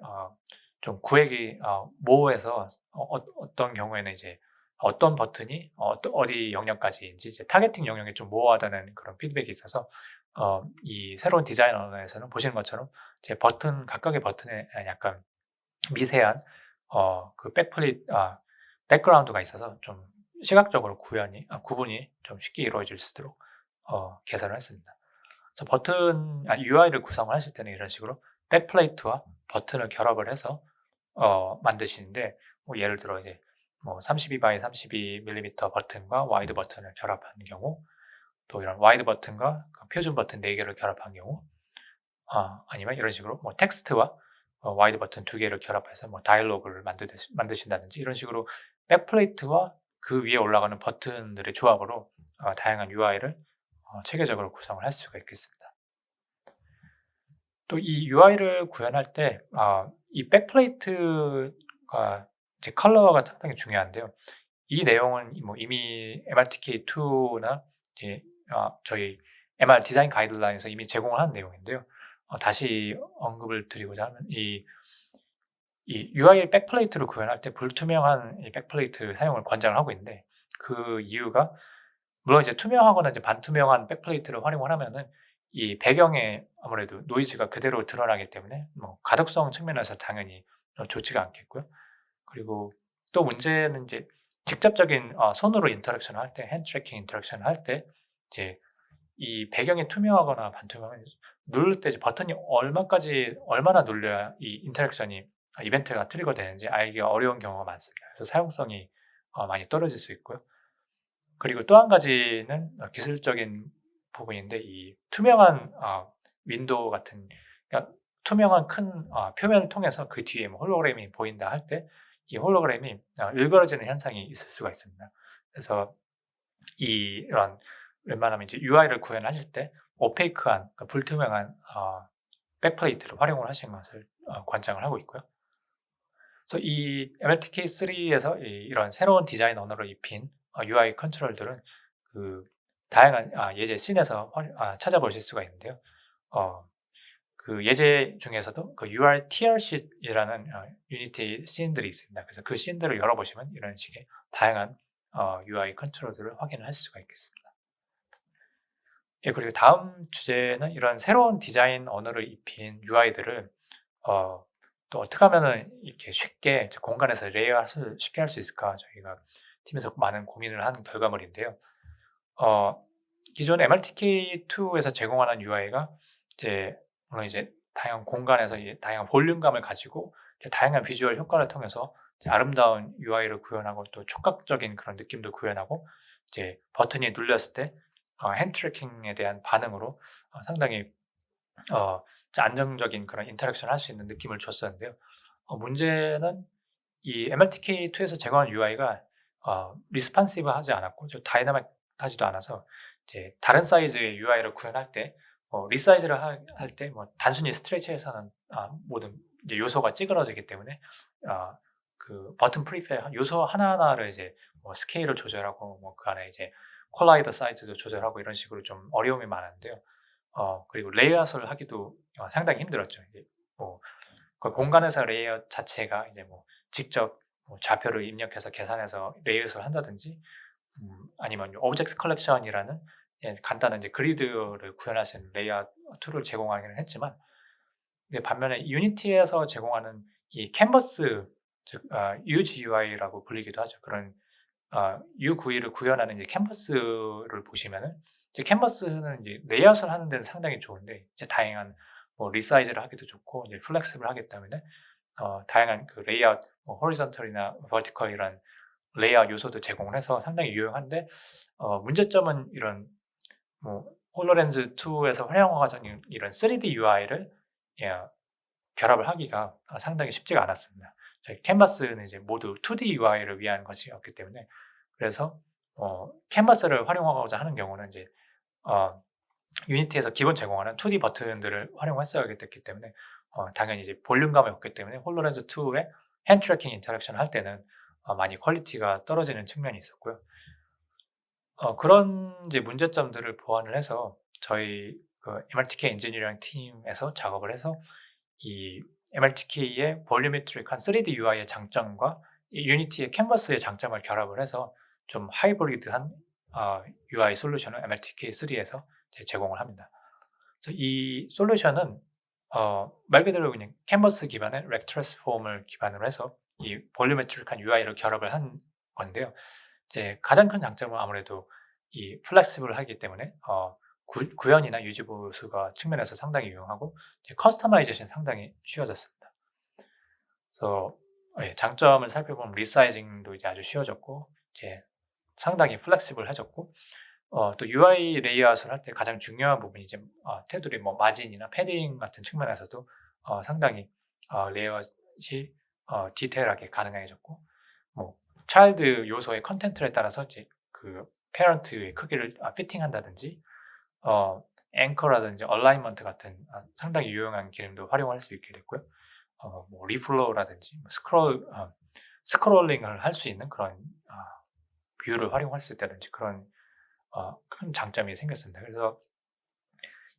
좀 구획이 모호해서 어떤 경우에는 이제 어떤 버튼이 어디 영역까지인지 이제 타겟팅 영역이 좀 모호하다는 그런 피드백이 있어서 이 새로운 디자인 언어에서는 보시는 것처럼 이제 버튼 각각의 버튼에 약간 미세한 그 백그라운드가 있어서 좀 시각적으로 구분이 좀 쉽게 이루어질 수 있도록 개선을 했습니다. 그래서 UI를 구성을 하실 때는 이런 식으로 백플레이트와 버튼을 결합을 해서 만드시는데 뭐 예를 들어 이제 뭐 32 by 32 밀리미터 버튼과 와이드 버튼을 결합하는 경우, 또 이런 와이드 버튼과 그 표준 버튼 4개를 결합한 경우, 아니면 이런 식으로 뭐 텍스트와 와이드 버튼 2개를 결합해서 뭐 다이얼로그를 만드신다든지 이런 식으로 백플레이트와 그 위에 올라가는 버튼들의 조합으로 다양한 UI를 체계적으로 구성을 할 수가 있겠습니다. 또 이 UI를 구현할 때 이 백플레이트가 이제 컬러가 상당히 중요한데요. 이 내용은 뭐 이미 MRTK2나 이제 저희 MR 디자인 가이드라인에서 이미 제공을 한 내용인데요. 다시 언급을 드리고자 하면 이 UI 백플레이트를 구현할 때 불투명한 이 백플레이트 사용을 권장을 하고 있는데, 그 이유가 물론 이제 투명하거나 이제 반투명한 백플레이트를 활용을 하면은 이 배경에 아무래도 노이즈가 그대로 드러나기 때문에 뭐 가독성 측면에서 당연히 좋지가 않겠고요. 그리고 또 문제는 이제 직접적인 손으로 인터랙션을 할 때, 핸드 트래킹 인터랙션을 할 때 이제 이 배경이 투명하거나 반투명하면 누를 때 이제 버튼이 얼마나 눌려야 이 인터랙션이 이벤트가 트리거 되는지 알기가 어려운 경우가 많습니다. 그래서 사용성이 많이 떨어질 수 있고요. 그리고 또 한 가지는 기술적인 부분인데, 이 투명한 윈도우 같은, 그러니까 투명한 큰 표면을 통해서 그 뒤에 뭐 홀로그램이 보인다 할 때 이 홀로그램이 일그러지는 현상이 있을 수가 있습니다. 그래서 이런 웬만하면 이제 UI를 구현하실 때 오페이크한, 그러니까 불투명한 백플레이트를 활용을 하시는 것을 권장을 하고 있고요. 그래서 이 MLTK3에서 이런 새로운 디자인 언어로 입힌 UI 컨트롤들은 그 다양한 예제 씬에서 찾아보실 수가 있는데요. 그 예제 중에서도 그 URTRC이라는 유니티 씬들이 있습니다. 그래서 그 씬들을 열어보시면 이런 식의 다양한 UI 컨트롤들을 확인할 수가 있겠습니다. 예, 그리고 다음 주제는 이런 새로운 디자인 언어를 입힌 UI들을 또 어떻게 하면은 이렇게 쉽게 공간에서 레이아웃을 쉽게 할 수 있을까, 저희가 팀에서 많은 고민을 한 결과물인데요. 기존 MRTK2에서 제공하는 UI가 물론 이제 다양한 공간에서 다양한 볼륨감을 가지고 다양한 비주얼 효과를 통해서 아름다운 UI를 구현하고 또 촉각적인 그런 느낌도 구현하고, 이제 버튼이 눌렸을 때 핸드 트래킹에 대한 반응으로 상당히 안정적인 그런 인터랙션을 할 수 있는 느낌을 줬었는데요. 문제는 이 MLTK2에서 제공한 UI가 리스판시브하지 않았고 다이나믹하지도 않아서 이제 다른 사이즈의 UI를 구현할 때 리사이즈를 할 때 뭐 단순히 스트레치해서는 모든 이제 요소가 찌그러지기 때문에 그 버튼 프리페어 요소 하나하나를 이제 뭐 스케일을 조절하고 뭐 그 안에 이제 콜라이더 사이즈도 조절하고 이런 식으로 좀 어려움이 많았는데요. 그리고 레이아웃을 하기도 상당히 힘들었죠. 이제 뭐 그 공간에서 레이아웃 자체가 이제 뭐 직접 뭐 좌표를 입력해서 계산해서 레이아웃을 한다든지, 아니면 오브젝트 컬렉션이라는 간단한 이제 그리드를 구현할 수 있는 레이아웃 툴을 제공하기는 했지만, 근데 반면에 유니티에서 제공하는 이 캔버스, 즉 UGUI라고 불리기도 하죠. 그런 U9를 구현하는 이제 캔버스를 보시면은, 이제 캔버스는 이제 레이아웃을 하는 데는 상당히 좋은데 이제 다양한 뭐 리사이즈를 하기도 좋고 이제 플렉스블 하기 때문에 다양한 그 레이아웃, 뭐 호리존털이나 버티컬 이런 레이아웃 요소도 제공을 해서 상당히 유용한데, 문제점은 이런 뭐 홀로렌즈 2에서 활용하자는 이런 3D UI를 결합을 하기가 상당히 쉽지가 않았습니다. 저희 캔버스는 이제 모두 2D UI를 위한 것이었기 때문에, 그래서 캔버스를 활용하고자 하는 경우는 이제 유니티에서 기본 제공하는 2D 버튼들을 활용했어야 됐기 때문에 당연히 이제 볼륨감이 없기 때문에 홀로렌즈 2의 핸드 트래킹 인터랙션을 할 때는 많이 퀄리티가 떨어지는 측면이 있었고요. 그런 이제 문제점들을 보완을 해서 저희 그 MRTK 엔지니어링 팀에서 작업을 해서 이 MRTK의 볼루메트릭한 3D UI의 장점과 이 유니티의 캔버스의 장점을 결합을 해서 좀 하이브리드한 UI 솔루션을 MRTK3에서 제공을 합니다. 그래서 이 솔루션은 말 그대로 그냥 캔버스 기반의 렉 트랜스폼을 기반으로 해서 이 볼루메트릭한 UI를 결합을 한 건데요. 이제 가장 큰 장점은 아무래도 이 플렉시블하기 때문에 구현이나 유지 보수가 측면에서 상당히 유용하고 이제 커스터마이제이션이 상당히 쉬워졌습니다. 그래서 장점을 살펴보면 리사이징도 이제 아주 쉬워졌고 이제 상당히 플렉시블해졌고 또 UI 레이아웃을 할 때 가장 중요한 부분이 이제 테두리 뭐 마진이나 패딩 같은 측면에서도 상당히 레이아웃이 디테일하게 가능해졌고 뭐 차일드 요소의 컨텐츠에 따라서 이제 그 페런트의 크기를 피팅한다든지 앵커라든지 얼라이먼트 같은 상당히 유용한 기능도 활용할 수 있게 됐고요. 뭐 리플로우라든지 스크롤링을 할 수 있는 그런 뷰를 활용할 수 있다든지 그런 큰 장점이 생겼습니다. 그래서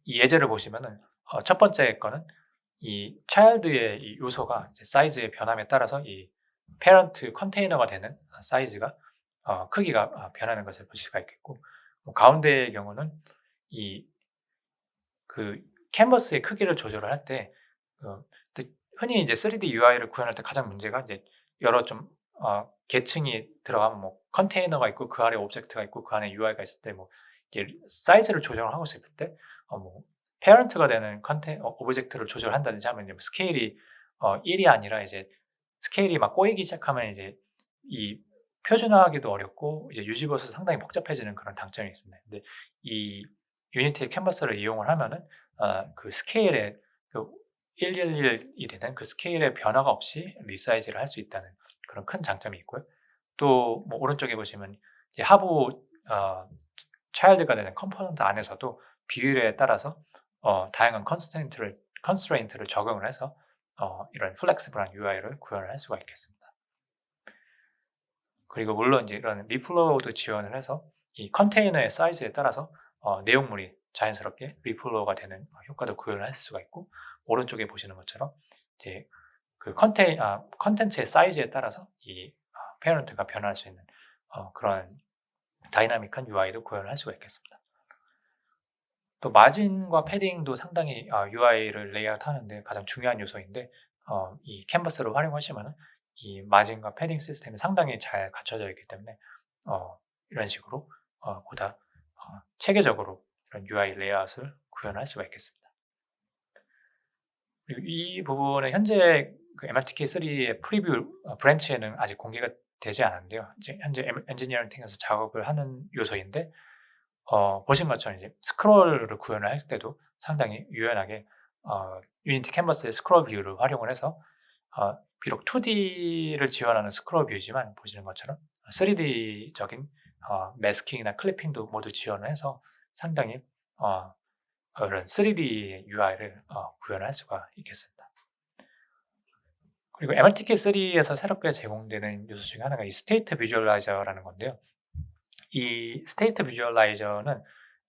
이 예제를 보시면은 첫 번째 거는 이 차일드의 이 요소가 이제 사이즈의 변함에 따라서 이 페런트 컨테이너가 되는 사이즈가 크기가 변하는 것을 볼 수가 있겠고 가운데의 경우는 이 그 캔버스의 크기를 조절을 할 때 흔히 이제 3D UI를 구현할 때 가장 문제가 이제 여러 좀 계층이 들어가면 뭐 컨테이너가 있고 그 아래 오브젝트가 있고 그 안에 UI가 있을 때 뭐 이게 사이즈를 조정을 하고 싶을 때 뭐 페런트가 되는 오브젝트를 조절한다든지 하면 이제 스케일이 1이 아니라 이제 스케일이 막 꼬이기 시작하면 이제 이 표준화하기도 어렵고 이제 유지보수 상당히 복잡해지는 그런 단점이 있습니다. 근데 이 유니티 캔버스를 이용을 하면은 그 스케일의 그 111이 되는 그 스케일의 변화가 없이 리사이즈를 할 수 있다는 그런 큰 장점이 있고요. 또 뭐 오른쪽에 보시면 이제 하부 차일드가 되는 컴포넌트 안에서도 비율에 따라서 다양한 컨스트레인트를 적용을 해서 이런 플렉시블한 UI를 구현을 할 수가 있겠습니다. 그리고 물론 이제 이런 리플로우도 지원을 해서 이 컨테이너의 사이즈에 따라서 내용물이 자연스럽게 리플로우가 되는 효과도 구현을 할 수가 있고 오른쪽에 보시는 것처럼 이제 그 컨텐츠의 사이즈에 따라서 이 페런트가 변할 수 있는 그런 다이나믹한 UI도 구현을 할 수가 있겠습니다. 또 마진과 패딩도 상당히 UI를 레이아웃 하는데 가장 중요한 요소인데 이 캔버스를 활용하시면 이 마진과 패딩 시스템이 상당히 잘 갖춰져 있기 때문에 이런 식으로 보다 체계적으로 이런 UI 레이아웃을 구현할 수가 있겠습니다. 그리고 이 부분은 현재 그 MRTK3의 프리뷰 브랜치에는 아직 공개가 되지 않았는데요. 이제 현재 엔지니어링 팀에서 작업을 하는 요소인데 보신 것처럼 이제 스크롤을 구현을 할 때도 상당히 유연하게 유니티 캔버스의 스크롤 뷰를 활용을 해서 비록 2D를 지원하는 스크롤 뷰지만 보시는 것처럼 3D적인 매스킹이나 클리핑도 모두 지원을 해서 상당히 그런 3D UI를 구현할 수가 있겠습니다. 그리고 MRTK3에서 새롭게 제공되는 요소 중에 하나가 이 스테이트 비주얼라이저라는 건데요. 이 스테이트 비주얼라이저는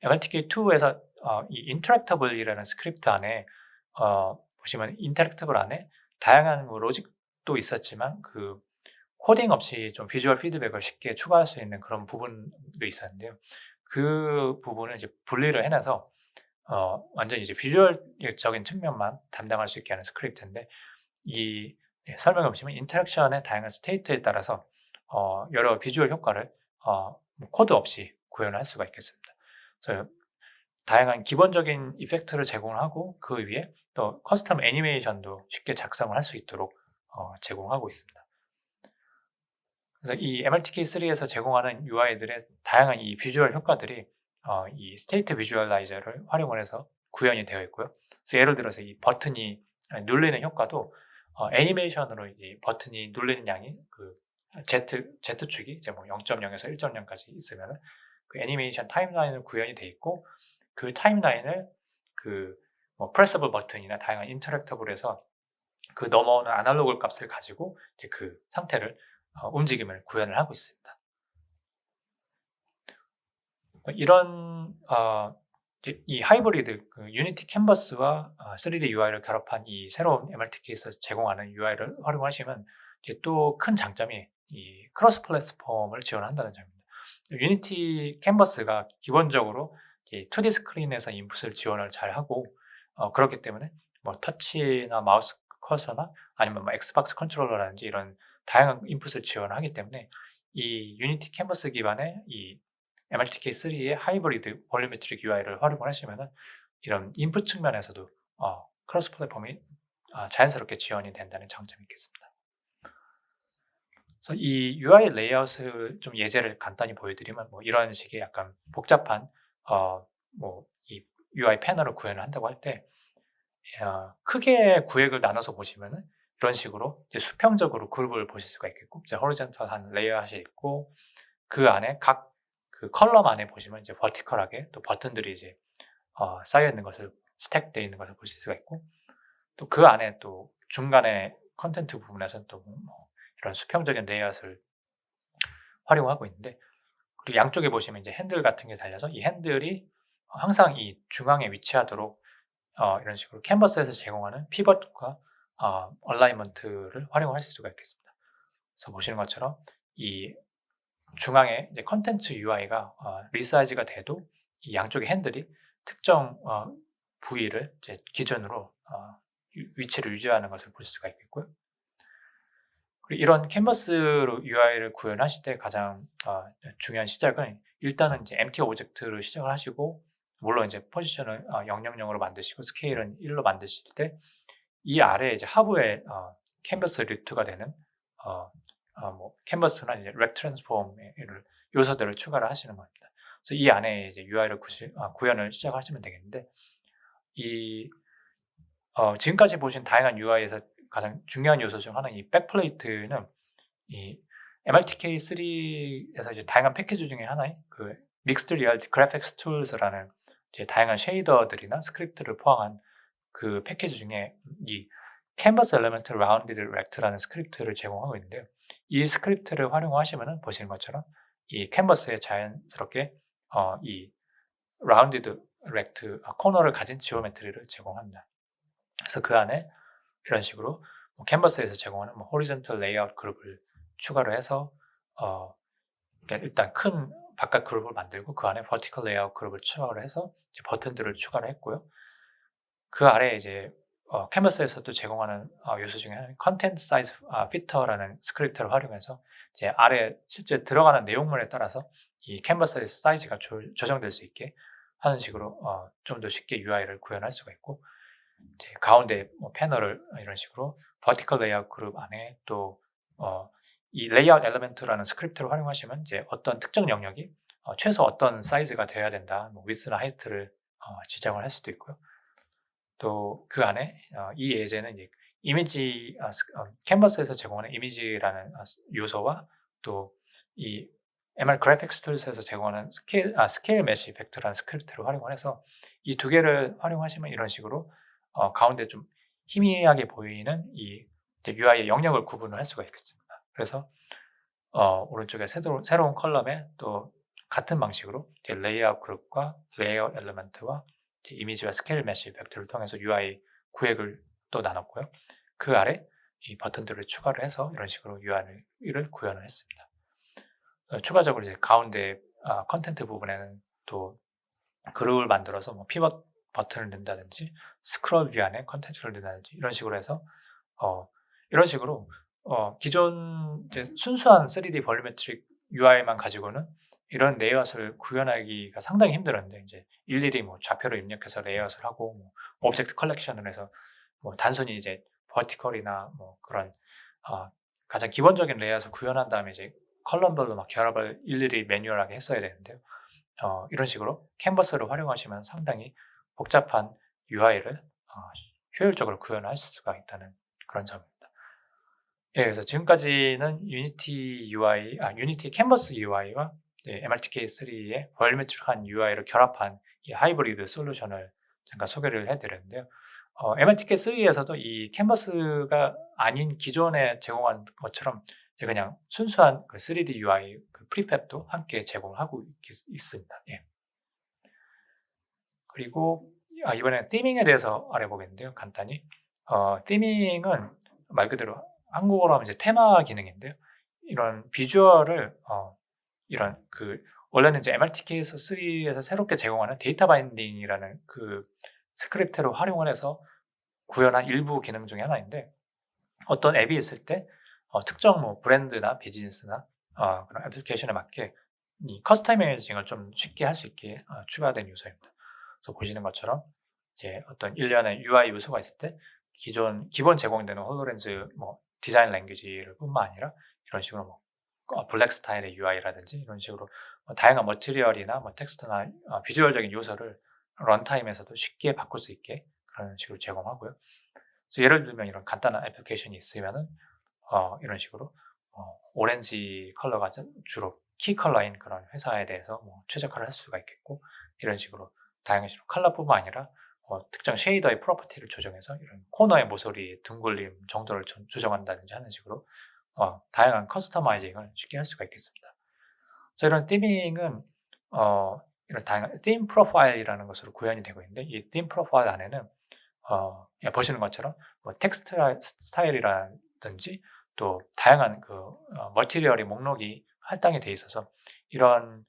MRTK2에서 이 인터랙터블이라는 스크립트 안에 보시면 인터랙터블 안에 다양한 뭐 로직도 있었지만 그 코딩 없이 좀 비주얼 피드백을 쉽게 추가할 수 있는 그런 부분도 있었는데요. 그 부분을 이제 분리를 해놔서 완전히 이제 비주얼적인 측면만 담당할 수 있게 하는 스크립트인데 이 설명해 보시면 인터랙션의 다양한 스테이트에 따라서 여러 비주얼 효과를 코드 없이 구현을 할 수가 있겠습니다. 그래서 다양한 기본적인 이펙트를 제공을 하고 그 위에 또 커스텀 애니메이션도 쉽게 작성을 할 수 있도록 제공하고 있습니다. 그래서 이 MRTK3에서 제공하는 UI들의 다양한 이 비주얼 효과들이 이 스테이트 비주얼라이저를 활용을 해서 구현이 되어 있고요. 그래서 예를 들어서 이 버튼이 눌리는 효과도 애니메이션으로 이 버튼이 눌리는 양이 그 Z축이 이제 뭐 0.0에서 1.0까지 있으면 그 애니메이션 타임라인을 구현이 돼 있고 그 타임라인을 그 뭐 프레서블 버튼이나 다양한 인터랙터블에서 그 넘어오는 아날로그 값을 가지고 이제 그 상태를 움직임을 구현을 하고 있습니다. 이런 이제 이 하이브리드 그 유니티 캔버스와 3D UI를 결합한 이 새로운 MRTK에서 제공하는 UI를 활용하시면 이제 또 큰 장점이 이 크로스 플랫폼을 지원한다는 점입니다. 유니티 캔버스가 기본적으로 이 2D 스크린에서 인풋을 지원을 잘하고 그렇기 때문에 뭐 터치나 마우스 커서나 아니면 뭐 엑스박스 컨트롤러라든지 이런 다양한 인풋을 지원하기 때문에 이 유니티 캔버스 기반의 이 MRTK3의 하이브리드 볼루메트릭 UI를 활용을 하시면은 이런 인풋 측면에서도 크로스 플랫폼이 자연스럽게 지원이 된다는 장점이 있겠습니다. 그래서 이 UI 레이아웃을 좀 예제를 간단히 보여드리면 뭐 이런 식의 약간 복잡한 뭐 이 UI 패널을 구현을 한다고 할 때 크게 구획을 나눠서 보시면은 이런 식으로 이제 수평적으로 그룹을 보실 수가 있겠고 이제 호리젠털한 레이아웃이 있고 그 안에 각 그 컬럼 안에 보시면 이제 버티컬하게 또 버튼들이 이제 쌓여 있는 것을 스택되어 있는 것을 보실 수가 있고 또 그 안에 또 중간에 컨텐트 부분에서는 또 뭐 이런 수평적인 레이아웃을 활용하고 있는데 그리고 양쪽에 보시면 이제 핸들 같은 게 달려서 이 핸들이 항상 이 중앙에 위치하도록 이런 식으로 캔버스에서 제공하는 피벗과 얼라이먼트를 활용할 수가 있겠습니다. 그래서 보시는 것처럼 이 중앙에 이제 컨텐츠 UI가 리사이즈가 돼도 이 양쪽의 핸들이 특정 부위를 이제 기준으로 위치를 유지하는 것을 볼 수가 있겠고요. 그리고 이런 캔버스로 UI를 구현하실 때 가장 중요한 시작은 일단은 이제 empty 오브젝트를 시작을 하시고 물론 이제 포지션을 000으로 만드시고 스케일은 1로 만드실 때 이 아래에 이제 하부에 캔버스 루트가 되는 뭐 캔버스나 이제 렉 트랜스폼의 요소들을 추가를 하시는 겁니다. 그래서 이 안에 이제 UI를 구현을 시작하시면 되겠는데 이 지금까지 보신 다양한 UI에서 가장 중요한 요소 중 하나인 이 백플레이트는 이 MRTK3에서 이제 다양한 패키지 중에 하나인 그 믹스드 리얼리티 그래픽스 툴스라는 이제 다양한 쉐이더들이나 스크립트를 포함한 그 패키지 중에 이 캔버스 엘리먼트 라운디드 렉트라는 스크립트를 제공하고 있는데요. 이 스크립트를 활용하시면은 보시는 것처럼 이 캔버스에 자연스럽게 이 라운디드 렉트 코너를 가진 지오메트리를 제공합니다. 그래서 그 안에 이런 식으로 뭐 캔버스에서 제공하는 뭐 호리존털 레이아웃 그룹을 추가를 해서 일단 큰 바깥 그룹을 만들고 그 안에 버티컬 레이아웃 그룹을 추가를 해서 이제 버튼들을 추가를 했고요. 그 아래에 이제 캔버스에서도 제공하는 요소 중에 하나는 컨텐트 사이즈 피터라는 스크립트를 활용해서 이제 아래 실제 들어가는 내용물에 따라서 이 캔버스의 사이즈가 조정될 수 있게 하는 식으로 좀 더 쉽게 UI를 구현할 수가 있고 이제 가운데 뭐 패널을 이런 식으로 버티컬 레이아웃 그룹 안에 또 이 레이아웃 엘리먼트라는 스크립트를 활용하시면 이제 어떤 특정 영역이 최소 어떤 사이즈가 되어야 된다, 뭐 위스나 하이트를 지정을 할 수도 있고요. 또 그 안에 이 예제는 이제 이미지 캔버스에서 제공하는 이미지라는 요소와 또 이 MR 그래픽스 툴스에서 제공하는 스케일 메쉬 이펙트라는 스크립트를 활용을 해서 이 두 개를 활용하시면 이런 식으로 가운데 좀 희미하게 보이는 이 UI의 영역을 구분을 할 수가 있겠습니다. 그래서 오른쪽에 새로운 컬럼에 또 같은 방식으로 이제 레이아웃 그룹과 레이아웃 엘리먼트와 이미지와 스케일 메쉬 이펙트를 통해서 UI 구획을 또 나눴고요. 그 아래 이 버튼들을 추가를 해서 이런 식으로 UI를 구현을 했습니다. 추가적으로 이제 가운데 컨텐트 부분에는 또 그룹을 만들어서 뭐 피벗 버튼을 넣는다든지 스크롤 뷰 안에 컨텐츠를 넣는다든지 이런 식으로 해서 이런 식으로 기존 이제 순수한 3D 볼루메트릭 UI만 가지고는 이런 레이아웃을 구현하기가 상당히 힘들었는데 이제 일일이 뭐 좌표를 입력해서 레이아웃을 하고 뭐 오브젝트 컬렉션을 해서 뭐 단순히 이제 버티컬이나 뭐 그런 가장 기본적인 레이아웃을 구현한 다음에 이제 컬럼별로 막 결합을 일일이 매뉴얼하게 했어야 되는데요. 이런 식으로 캔버스를 활용하시면 상당히 복잡한 UI를 효율적으로 구현할 수가 있다는 그런 점입니다. 예, 그래서 지금까지는 유니티 캔버스 UI와 MRTK3의 볼루메트릭한 UI를 결합한 이 하이브리드 솔루션을 잠깐 소개를 해드렸는데요. MRTK3에서도 이 캔버스가 아닌 기존에 제공한 것처럼 그냥 순수한 그 3D UI 그 프리팹도 함께 제공을 하고 있습니다. 예. 그리고 이번에 themeing에 대해서 알아보겠는데요. 간단히. themeing은 말 그대로 한국어로 하면 이제 테마 기능인데요. 이런 비주얼을 이런 원래는 이제 MRTK3에서 새롭게 제공하는 데이터 바인딩이라는 그 스크립트를 활용을 해서 구현한 일부 기능 중에 하나인데, 어떤 앱이 있을 때 특정 뭐 브랜드나 비즈니스나 그런 애플리케이션에 맞게 이 커스터마이징을 좀 쉽게 할 수 있게 추가된 요소입니다. 그래서 보시는 것처럼 이제 어떤 일련의 UI 요소가 있을 때 기본 제공되는 홀로렌즈 뭐 디자인 랭귀지를 뿐만 아니라 이런 식으로 뭐 블랙 스타일의 UI라든지 이런 식으로 다양한 머티리얼이나 뭐 텍스트나 비주얼적인 요소를 런타임에서도 쉽게 바꿀 수 있게 그런 식으로 제공하고요. 그래서 예를 들면 이런 간단한 애플리케이션이 있으면은 이런 식으로 오렌지 컬러가 주로 키 컬러인 그런 회사에 대해서 뭐 최적화를 할 수가 있겠고, 이런 식으로 다양한 식으로 컬러뿐만 아니라 특정 쉐이더의 프로퍼티를 조정해서 이런 코너의 모서리 둥글림 정도를 조정한다든지 하는 식으로 다양한 커스터마이징을 쉽게 할 수가 있겠습니다. 그래서 이런 티밍은 이런 다양한 theme 프로파일이라는 것으로 구현이 되고 있는데, 이 theme 프로파일 안에는 보시는 것처럼 뭐 텍스트 스타일이라든지 또 다양한 머티리얼의 목록이 할당이 돼 있어서 이런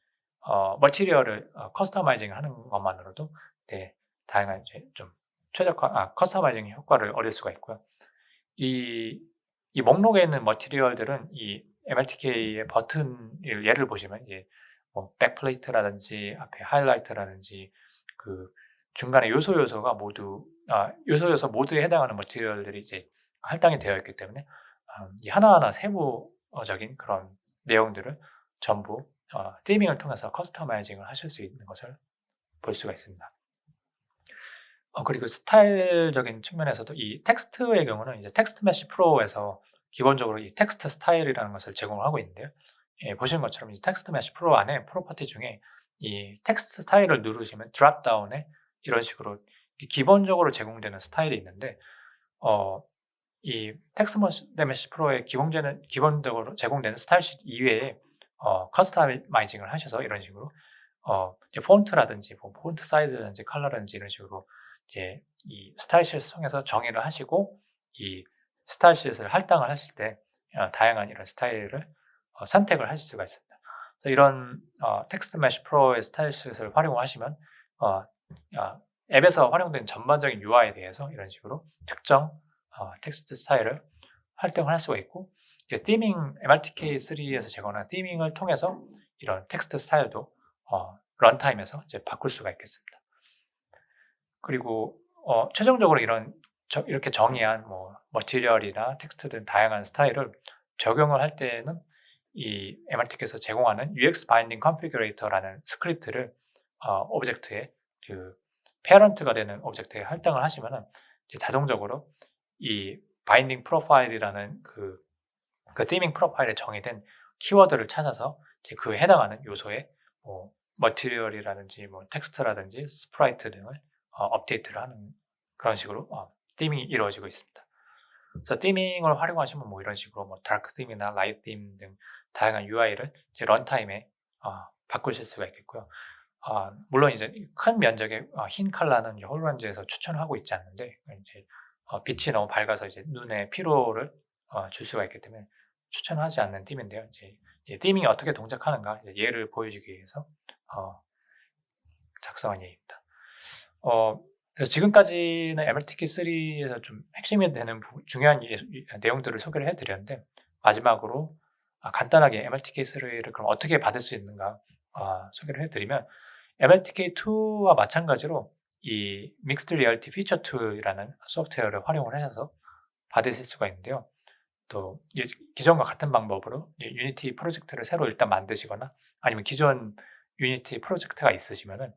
머티리얼을 커스터마이징 하는 것만으로도 다양한 이제 좀 커스터마이징 효과를 얻을 수가 있고요. 이 목록에 있는 머티리얼들은 이 MRTK의 버튼 예를 보시면 이제 뭐 백플레이트라든지 앞에 하이라이트라든지 중간에 요소가 모두 요소 모두에 해당하는 머티리얼들이 이제 할당이 되어 있기 때문에 이 하나하나 세부적인 그런 내용들을 전부 티밍을 통해서 커스터마이징을 하실 수 있는 것을 볼 수가 있습니다. 그리고 스타일적인 측면에서도 이 텍스트의 경우는 이제 텍스트 메시 프로에서 기본적으로 이 텍스트 스타일이라는 것을 제공을 하고 있는데요. 보시는 것처럼 이 텍스트 메시 프로 안에 프로퍼티 중에 이 텍스트 스타일을 누르시면 드랍 다운에 이런 식으로 기본적으로 제공되는 스타일이 있는데, 이 텍스트 메시 프로의 기본적으로 제공되는 스타일식 이외에 커스터마이징을 하셔서 이런 식으로 이제 폰트라든지 뭐 폰트 사이즈라든지 컬러라든지 이런 식으로 이제 이 스타일시트를 통해서 정의를 하시고, 이 스타일시트를 할당을 하실 때 다양한 이런 스타일을 선택을 하실 수가 있습니다. 그래서 이런 텍스트 메시 프로의 스타일시트를 활용하시면 앱에서 활용된 전반적인 UI에 대해서 이런 식으로 특정 텍스트 스타일을 할당을 할 수가 있고, 티밍 MRTK3에서 제공하는 티밍을 통해서 이런 텍스트 스타일도 런타임에서 이제 바꿀 수가 있겠습니다. 그리고 최종적으로 이렇게 정의한 뭐 머티리얼이나 텍스트 등 다양한 스타일을 적용을 할 때는 이 MRTK에서 제공하는 UX 바인딩 컨피규레이터라는 스크립트를 오브젝트에 페어런트가 되는 오브젝트에 할당을 하시면은 이제 자동적으로 이 바인딩 프로파일이라는 그 티밍 프로파일에 정의된 키워드를 찾아서 이제 그에 해당하는 요소에 뭐 머티리얼이라든지 뭐 텍스트라든지 스프라이트 등을 업데이트를 하는 그런 식으로 티밍이 이루어지고 있습니다. 그래서 티밍을 활용하시면 뭐 이런 식으로 뭐 다크 팀이나 라이트 팀 등 다양한 UI를 이제 런타임에 바꾸실 수가 있겠고요. 물론 이제 큰 면적의 흰 컬러는 홀로렌즈에서 추천하고 있지 않는데, 이제 빛이 너무 밝아서 이제 눈에 피로를 줄 수가 있기 때문에 추천하지 않는 팀인데요. 이제 티밍이 어떻게 동작하는가 예를 보여주기 위해서 작성한 예입니다. 그래서 지금까지는 MRTK3에서 좀 핵심이 되는 중요한 내용들을 소개를 해드렸는데, 마지막으로 간단하게 MRTK3를 그럼 어떻게 받을 수 있는가 소개를 해드리면, MRTK2와 마찬가지로 이 믹스드 리얼리티 피처 툴이라는 소프트웨어를 활용을 해서 받으실 수가 있는데요. 또 기존과 같은 방법으로 유니티 프로젝트를 새로 일단 만드시거나 아니면 기존 유니티 프로젝트가 있으시면은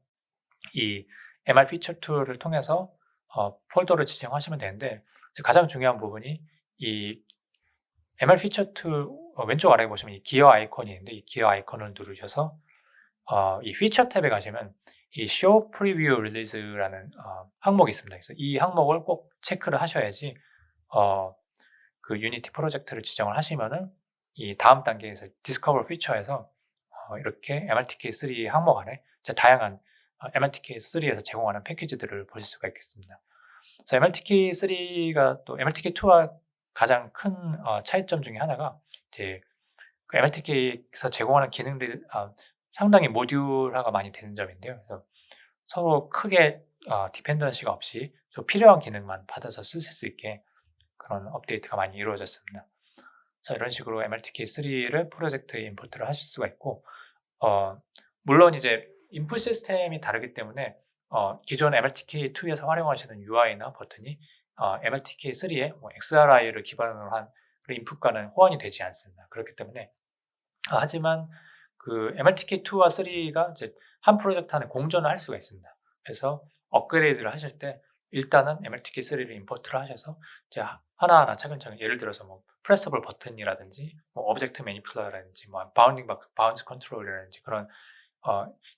이 MR 피처 툴을 통해서 폴더를 지정하시면 되는데, 가장 중요한 부분이 이 MR 피처 툴 왼쪽 아래에 보시면 이 기어 아이콘이 있는데, 이 기어 아이콘을 누르셔서 이 피처 탭에 가시면 이 Show Preview Release라는 항목이 있습니다. 그래서 이 항목을 꼭 체크를 하셔야지 그 유니티 프로젝트를 지정을 하시면은 이 다음 단계에서 Discover 피처에서 이렇게 MRTK3 항목 안에 다양한 MLTK3에서 제공하는 패키지들을 보실 수가 있겠습니다. 그래서 MLTK3가 또 MLTK2와 가장 큰 차이점 중에 하나가 이제 그 MLTK에서 제공하는 기능들이 상당히 모듈화가 많이 되는 점인데요. 그래서 서로 크게 디펜던시가 없이 필요한 기능만 받아서 쓰실 수 있게 그런 업데이트가 많이 이루어졌습니다. 그래서 이런 식으로 MLTK3를 프로젝트에 임포트를 하실 수가 있고, 물론 이제 인풋 시스템이 다르기 때문에 기존 MLTK2에서 활용하시는 UI나 버튼이 MLTK3의 XRI를 기반으로 한 인풋과는 호환이 되지 않습니다. 그렇기 때문에 하지만 그 MLTK2와 3가 이제 한 프로젝트 안에 공존을 할 수가 있습니다. 그래서 업그레이드를 하실 때 일단은 MLTK3를 임포트를 하셔서 이제 하나하나 차근차근, 예를 들어서 뭐 프레서블 버튼이라든지 뭐 오브젝트 매니플러라든지 뭐 바운스 컨트롤이라든지 그런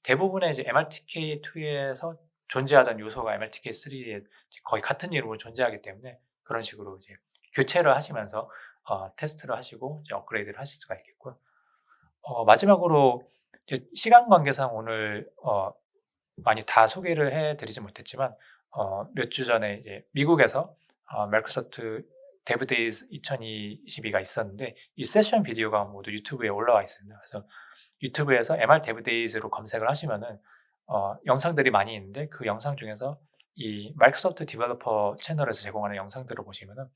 대부분의 이제 MLTK2에서 존재하던 요소가 MLTK3에 거의 같은 이름으로 존재하기 때문에 그런 식으로 이제 교체를 하시면서 테스트를 하시고 이제 업그레이드를 하실 수가 있겠고요. 마지막으로 시간 관계상 오늘 많이 다 소개를 해드리지 못했지만 몇 주 전에 이제 미국에서 마이크로소프트 데브데이즈 2022가 있었는데 이 세션 비디오가 모두 유튜브에 올라와 있습니다. 그래서 유튜브에서 MR 데브데이즈로 검색을 하시면은 영상들이 많이 있는데 그 영상 중에서 이 마이크로소프트 디벨로퍼 채널에서 제공하는 영상들을 보시면은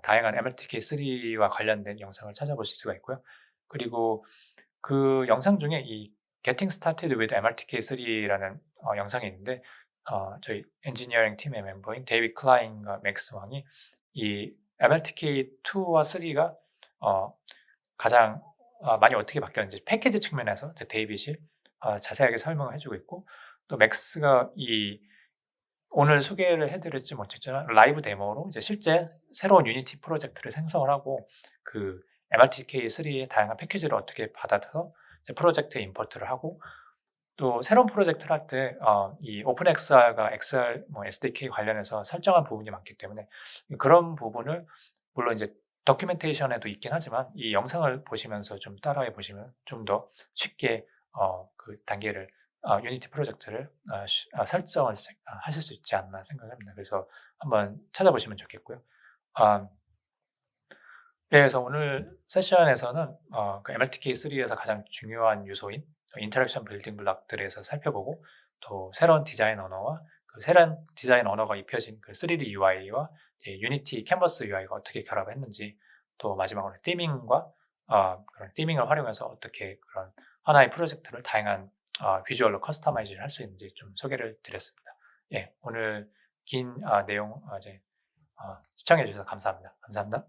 다양한 MLTK3와 관련된 영상을 찾아보실 수가 있고요. 그리고 그 영상 중에 이 Getting Started with MLTK3라는 영상이 있는데 저희 엔지니어링 팀의 멤버인 데이비드 클라인과 맥스 왕이 이 MLTK2와 3가 가장 많이 어떻게 바뀌었는지 패키지 측면에서 데이빗이 자세하게 설명을 해주고 있고, 또 맥스가 오늘 소개를 해드릴지 못했지만 라이브 데모로 이제 실제 새로운 유니티 프로젝트를 생성을 하고 그 MLTK3의 다양한 패키지를 어떻게 받아서 프로젝트에 임포트를 하고, 또 새로운 프로젝트를 할 때 이 오픈XR과 XR SDK 관련해서 설정한 부분이 많기 때문에 그런 부분을 물론 이제 도큐멘테이션에도 있긴 하지만 이 영상을 보시면서 좀 따라해 보시면 좀 더 쉽게 그 단계를 유니티 프로젝트를 설정을 하실 수 있지 않나 생각합니다. 그래서 한번 찾아보시면 좋겠고요. 네, 그래서 오늘 세션에서는 그 MLTK3에서 가장 중요한 요소인 인터랙션 빌딩 블록들에서 살펴보고, 또 새로운 디자인 언어와 그 새로운 디자인 언어가 입혀진 그 3D UI와 유니티 캔버스 UI가 어떻게 결합을 했는지, 또 마지막으로 티밍과 그런 티밍을 활용해서 어떻게 그런 하나의 프로젝트를 다양한 비주얼로 커스터마이즈를 할 수 있는지 좀 소개를 드렸습니다. 예, 오늘 긴 내용 이제 시청해 주셔서 감사합니다. 감사합니다.